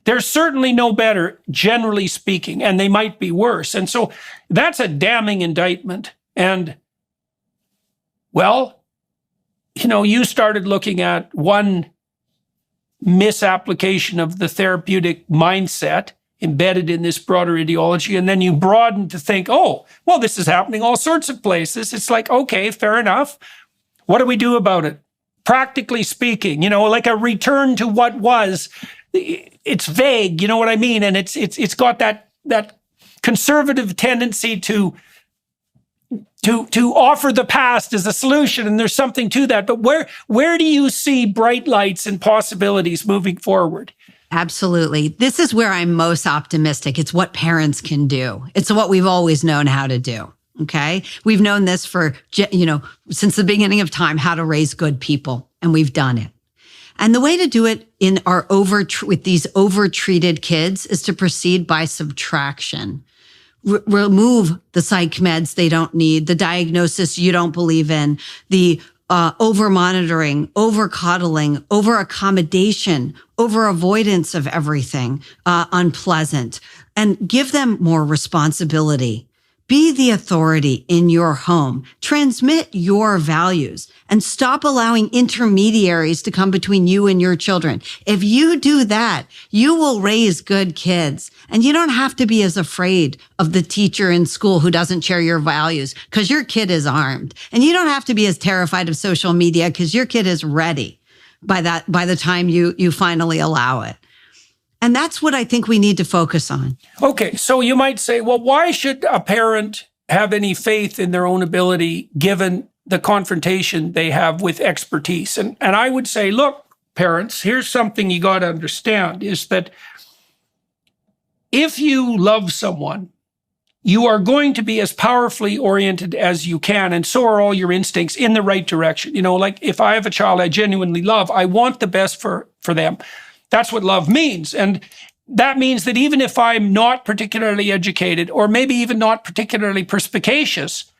They're certainly no better, generally speaking, and they might be worse. And so that's a damning indictment. And, well, you started looking at one misapplication of the therapeutic mindset embedded in this broader ideology, and then you broaden to think, oh, well, this is happening all sorts of places. It's like, okay, fair enough. What do we do about it? Practically speaking, like a return to what was. It's vague, you know what I mean? And it's got that conservative tendency to offer the past as a solution, and there's something to that. But where do you see bright lights and possibilities moving forward? Absolutely. This is where I'm most optimistic. It's what parents can do. It's what we've always known how to do. Okay. We've known this for, since the beginning of time, how to raise good people, and we've done it. And the way to do it in with these overtreated kids is to proceed by subtraction. Remove the psych meds they don't need, the diagnosis you don't believe in, the over-monitoring, over-coddling, over-accommodation, over-avoidance of everything unpleasant, and give them more responsibility. Be the authority in your home. Transmit your values and stop allowing intermediaries to come between you and your children. If you do that, you will raise good kids. And you don't have to be as afraid of the teacher in school who doesn't share your values, because your kid is armed. And you don't have to be as terrified of social media, because your kid is ready by the time you finally allow it. And that's what I think we need to focus on. Okay, so you might say, well, why should a parent have any faith in their own ability given the confrontation they have with expertise? And I would say, look, parents, here's something you got to understand, is that if you love someone, you are going to be as powerfully oriented as you can, and so are all your instincts in the right direction. Like if I have a child I genuinely love, I want the best for them. That's what love means. And that means that even if I'm not particularly educated, or maybe even not particularly perspicacious,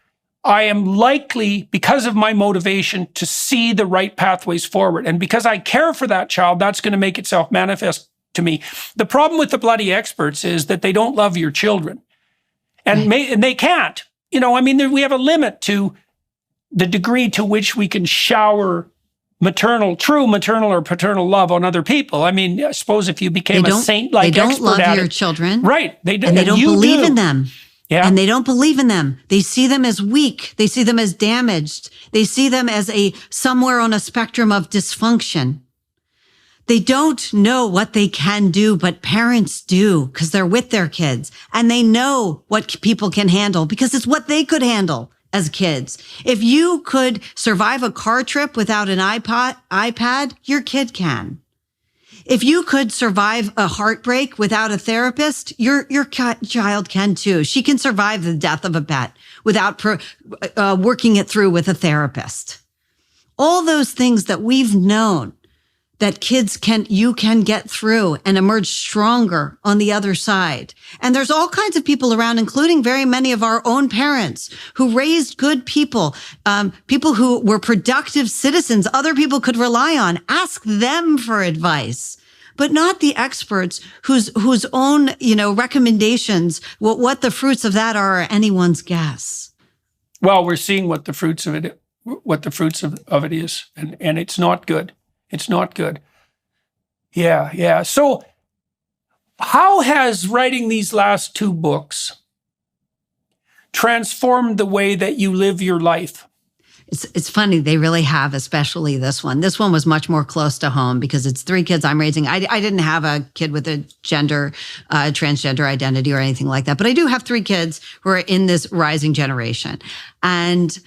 I am likely, because of my motivation, to see the right pathways forward. And because I care for that child, that's going to make itself manifest to me. The problem with the bloody experts is that they don't love your children. And they can't. We have a limit to the degree to which we can shower true maternal or paternal love on other people. I suppose if you became a saint-like expert at it. They don't love your children. Right. And they don't believe in them. Yeah. And they don't believe in them. They see them as weak. They see them as damaged. They see them as somewhere on a spectrum of dysfunction. They don't know what they can do, but parents do, because they're with their kids, and they know what people can handle because it's what they could handle as kids. If you could survive a car trip without an iPad, your kid can. If you could survive a heartbreak without a therapist, your child can too. She can survive the death of a pet without working it through with a therapist. All those things that we've known that you can get through and emerge stronger on the other side. And there's all kinds of people around, including very many of our own parents, who raised good people, people who were productive citizens other people could rely on. Ask them for advice, but not the experts whose own, recommendations, what the fruits of that are anyone's guess. Well, we're seeing what the fruits of it is, and it's not good. It's not good. Yeah. So how has writing these last two books transformed the way that you live your life? It's funny. They really have, especially this one. This one was much more close to home because it's 3 kids I'm raising. I didn't have a kid with a transgender identity or anything like that, but I do have 3 kids who are in this rising generation. And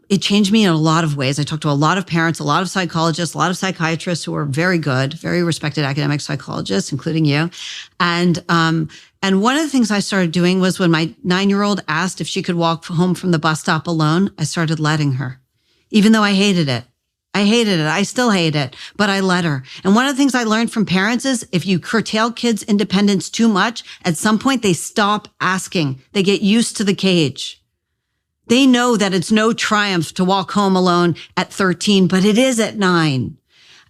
it changed me in a lot of ways. I talked to a lot of parents, a lot of psychologists, a lot of psychiatrists who are very good, very respected academic psychologists, including you. And one of the things I started doing was when my 9-year-old asked if she could walk home from the bus stop alone, I started letting her, even though I hated it. I still hate it, but I let her. And one of the things I learned from parents is if you curtail kids' independence too much, at some point they stop asking. They get used to the cage. They know that it's no triumph to walk home alone at 13, but it is at 9.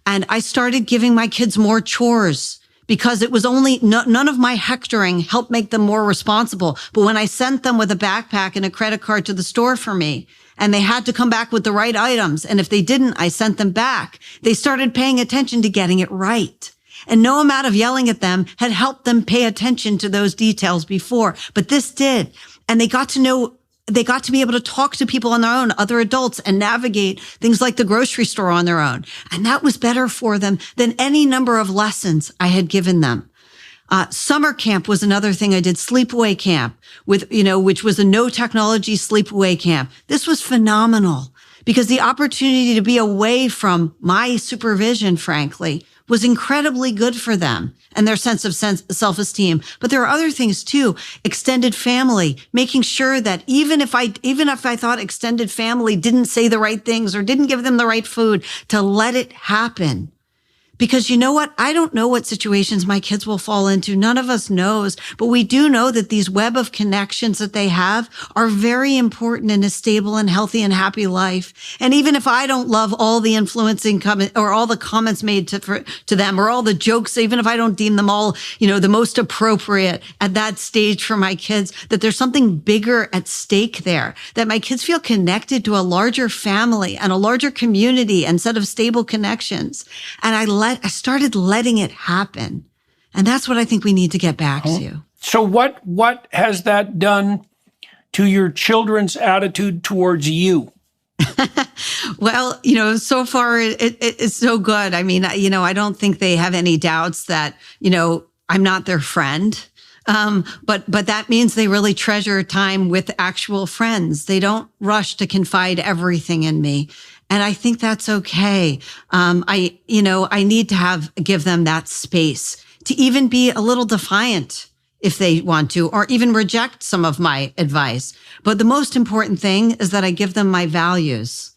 And I started giving my kids more chores because it was only none of my hectoring helped make them more responsible. But when I sent them with a backpack and a credit card to the store for me, and they had to come back with the right items, and if they didn't, I sent them back, they started paying attention to getting it right. And no amount of yelling at them had helped them pay attention to those details before, but this did. And they got to be able to talk to people on their own, other adults, and navigate things like the grocery store on their own. And that was better for them than any number of lessons I had given them. Summer camp was another thing I did, sleepaway camp which was a no technology sleepaway camp. This was phenomenal because the opportunity to be away from my supervision, frankly, was incredibly good for them and their sense of self-esteem. But there are other things too. Extended family, making sure that even if I thought extended family didn't say the right things or didn't give them the right food, to let it happen. Because you know what? I don't know what situations my kids will fall into. None of us knows, but we do know that these web of connections that they have are very important in a stable and healthy and happy life. And even if I don't love all the influencing comments or all the comments made to them or all the jokes, even if I don't deem them all, the most appropriate at that stage for my kids, that there's something bigger at stake there, that my kids feel connected to a larger family and a larger community and set of stable connections. And I started letting it happen. And that's what I think we need to get back to. So what has that done to your children's attitude towards you? Well, so far it's so good. I mean, I don't think they have any doubts that, I'm not their friend. But that means they really treasure time with actual friends. They don't rush to confide everything in me. And I think that's okay. I need to give them that space to even be a little defiant if they want to, or even reject some of my advice. But the most important thing is that I give them my values,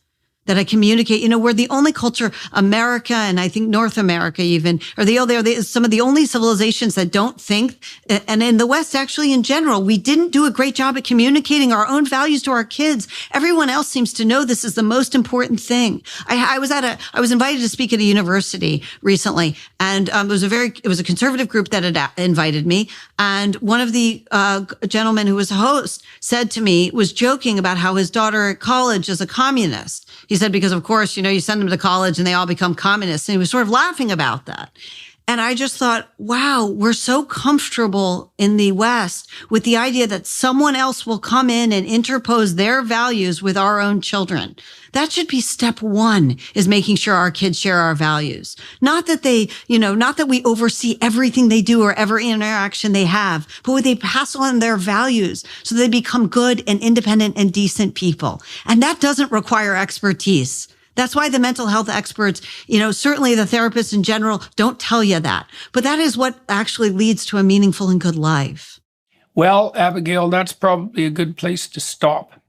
that I communicate. We're the only culture, America, and I think North America even, they're some of the only civilizations that don't think, and in the West, actually, in general, we didn't do a great job at communicating our own values to our kids. Everyone else seems to know this is the most important thing. I was invited to speak at a university recently, and it was a conservative group that had invited me, and one of the gentlemen who was a host was joking about how his daughter at college is a communist. He said, because of course, you send them to college and they all become communists. And he was sort of laughing about that. And I just thought, wow, we're so comfortable in the West with the idea that someone else will come in and interpose their values with our own children. That should be step one, is making sure our kids share our values. Not that not that we oversee everything they do or every interaction they have, but they pass on their values so they become good and independent and decent people. And that doesn't require expertise. That's why the mental health experts, certainly the therapists in general, don't tell you that. But that is what actually leads to a meaningful and good life. Well, Abigail, that's probably a good place to stop.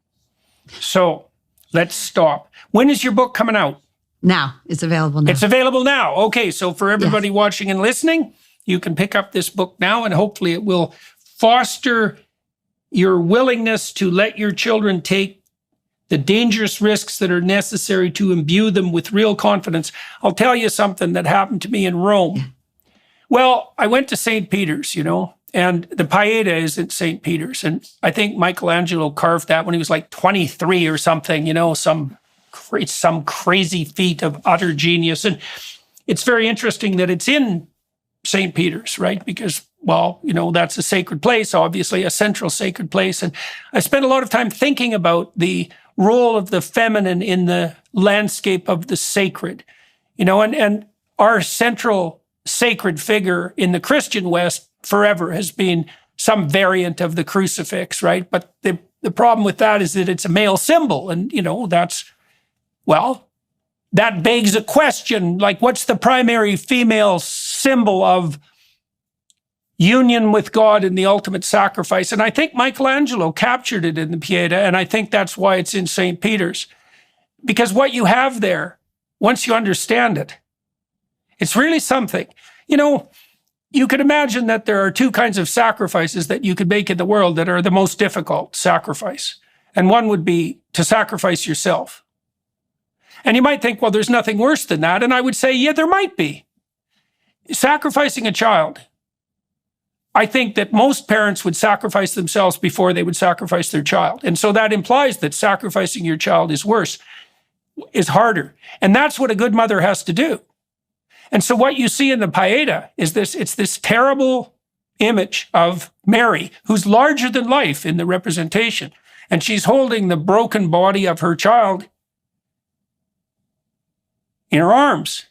So let's stop. When is your book coming out? Now. It's available now. It's available now. Okay, so for everybody watching and listening, you can pick up this book now, and hopefully it will foster your willingness to let your children take the dangerous risks that are necessary to imbue them with real confidence. I'll tell you something that happened to me in Rome. Yeah. Well, I went to St. Peter's, and the Pieta is at St. Peter's. And I think Michelangelo carved that when he was like 23 or something, some crazy feat of utter genius. And it's very interesting that it's in St. Peter's, right? Because, that's a sacred place, obviously, a central sacred place. And I spent a lot of time thinking about the role of the feminine in the landscape of the sacred, and our central sacred figure in the Christian West forever has been some variant of the crucifix, right? But the problem with that is that it's a male symbol. And, that begs a question, like, what's the primary female symbol of union with God in the ultimate sacrifice? And I think Michelangelo captured it in the Pieta, and I think that's why it's in St. Peter's. Because what you have there, once you understand it, it's really something. You could imagine that there are two kinds of sacrifices that you could make in the world that are the most difficult sacrifice. And one would be to sacrifice yourself. And you might think, well, there's nothing worse than that. And I would say, yeah, there might be. sacrificing a child, I think that most parents would sacrifice themselves before they would sacrifice their child. And so that implies that sacrificing your child is worse, is harder. And that's what a good mother has to do. And so what you see in the Pieta is it's this terrible image of Mary, who's larger than life in the representation. And she's holding the broken body of her child in her arms.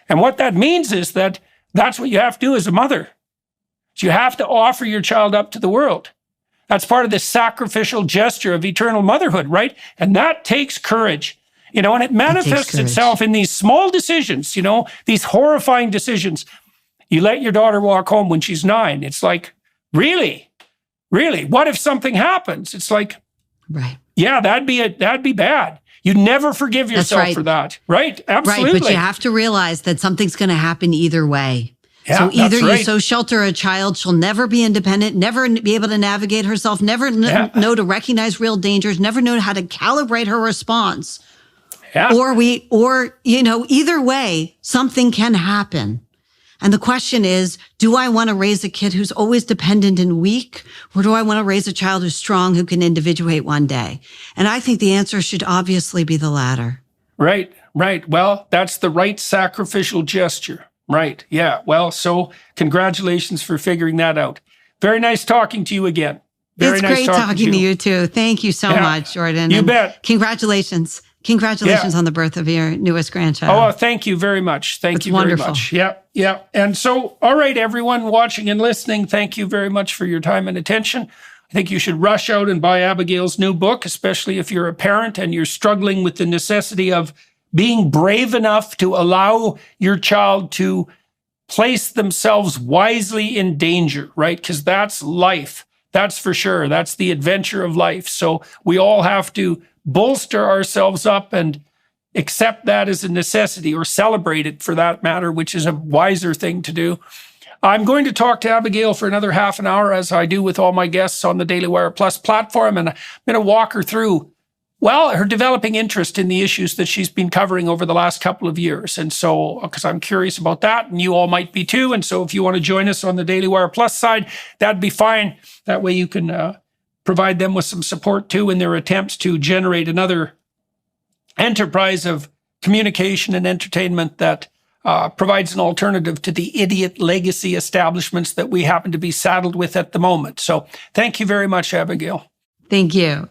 And what that means is that that's what you have to do as a mother. So you have to offer your child up to the world. That's part of the sacrificial gesture of eternal motherhood, right? And that takes courage, and it manifests itself in these small decisions, these horrifying decisions. You let your daughter walk home when she's 9. It's like, really? Really? What if something happens? It's like, right. Yeah, that'd be bad. You'd never forgive yourself for that, right? Absolutely. Right, but you have to realize that something's going to happen either way. Yeah, so either right. you so shelter a child, she'll never be independent, never be able to navigate herself, never know to recognize real dangers, never know how to calibrate her response. Yeah. Or either way, something can happen. And the question is, do I want to raise a kid who's always dependent and weak? Or do I want to raise a child who's strong, who can individuate one day? And I think the answer should obviously be the latter. Right. Well, that's the right sacrificial gesture. Right. Yeah. Well, so congratulations for figuring that out. Very nice talking to you again. It's great talking to you too. Thank you so much, Jordan. You bet. Congratulations. Congratulations on the birth of your newest grandchild. Oh, thank you very much. Thank you very much. Yeah. And so, all right, everyone watching and listening, thank you very much for your time and attention. I think you should rush out and buy Abigail's new book, especially if you're a parent and you're struggling with the necessity of being brave enough to allow your child to place themselves wisely in danger, right? Because that's life. That's for sure. That's the adventure of life. So we all have to bolster ourselves up and accept that as a necessity, or celebrate it for that matter, which is a wiser thing to do. I'm going to talk to Abigail for another half an hour, as I do with all my guests on the Daily Wire Plus platform, and I'm going to walk her through her developing interest in the issues that she's been covering over the last couple of years. And so, because I'm curious about that, and you all might be too. And so if you want to join us on the Daily Wire Plus side, that'd be fine. That way you can provide them with some support too in their attempts to generate another enterprise of communication and entertainment that provides an alternative to the idiot legacy establishments that we happen to be saddled with at the moment. So thank you very much, Abigail. Thank you.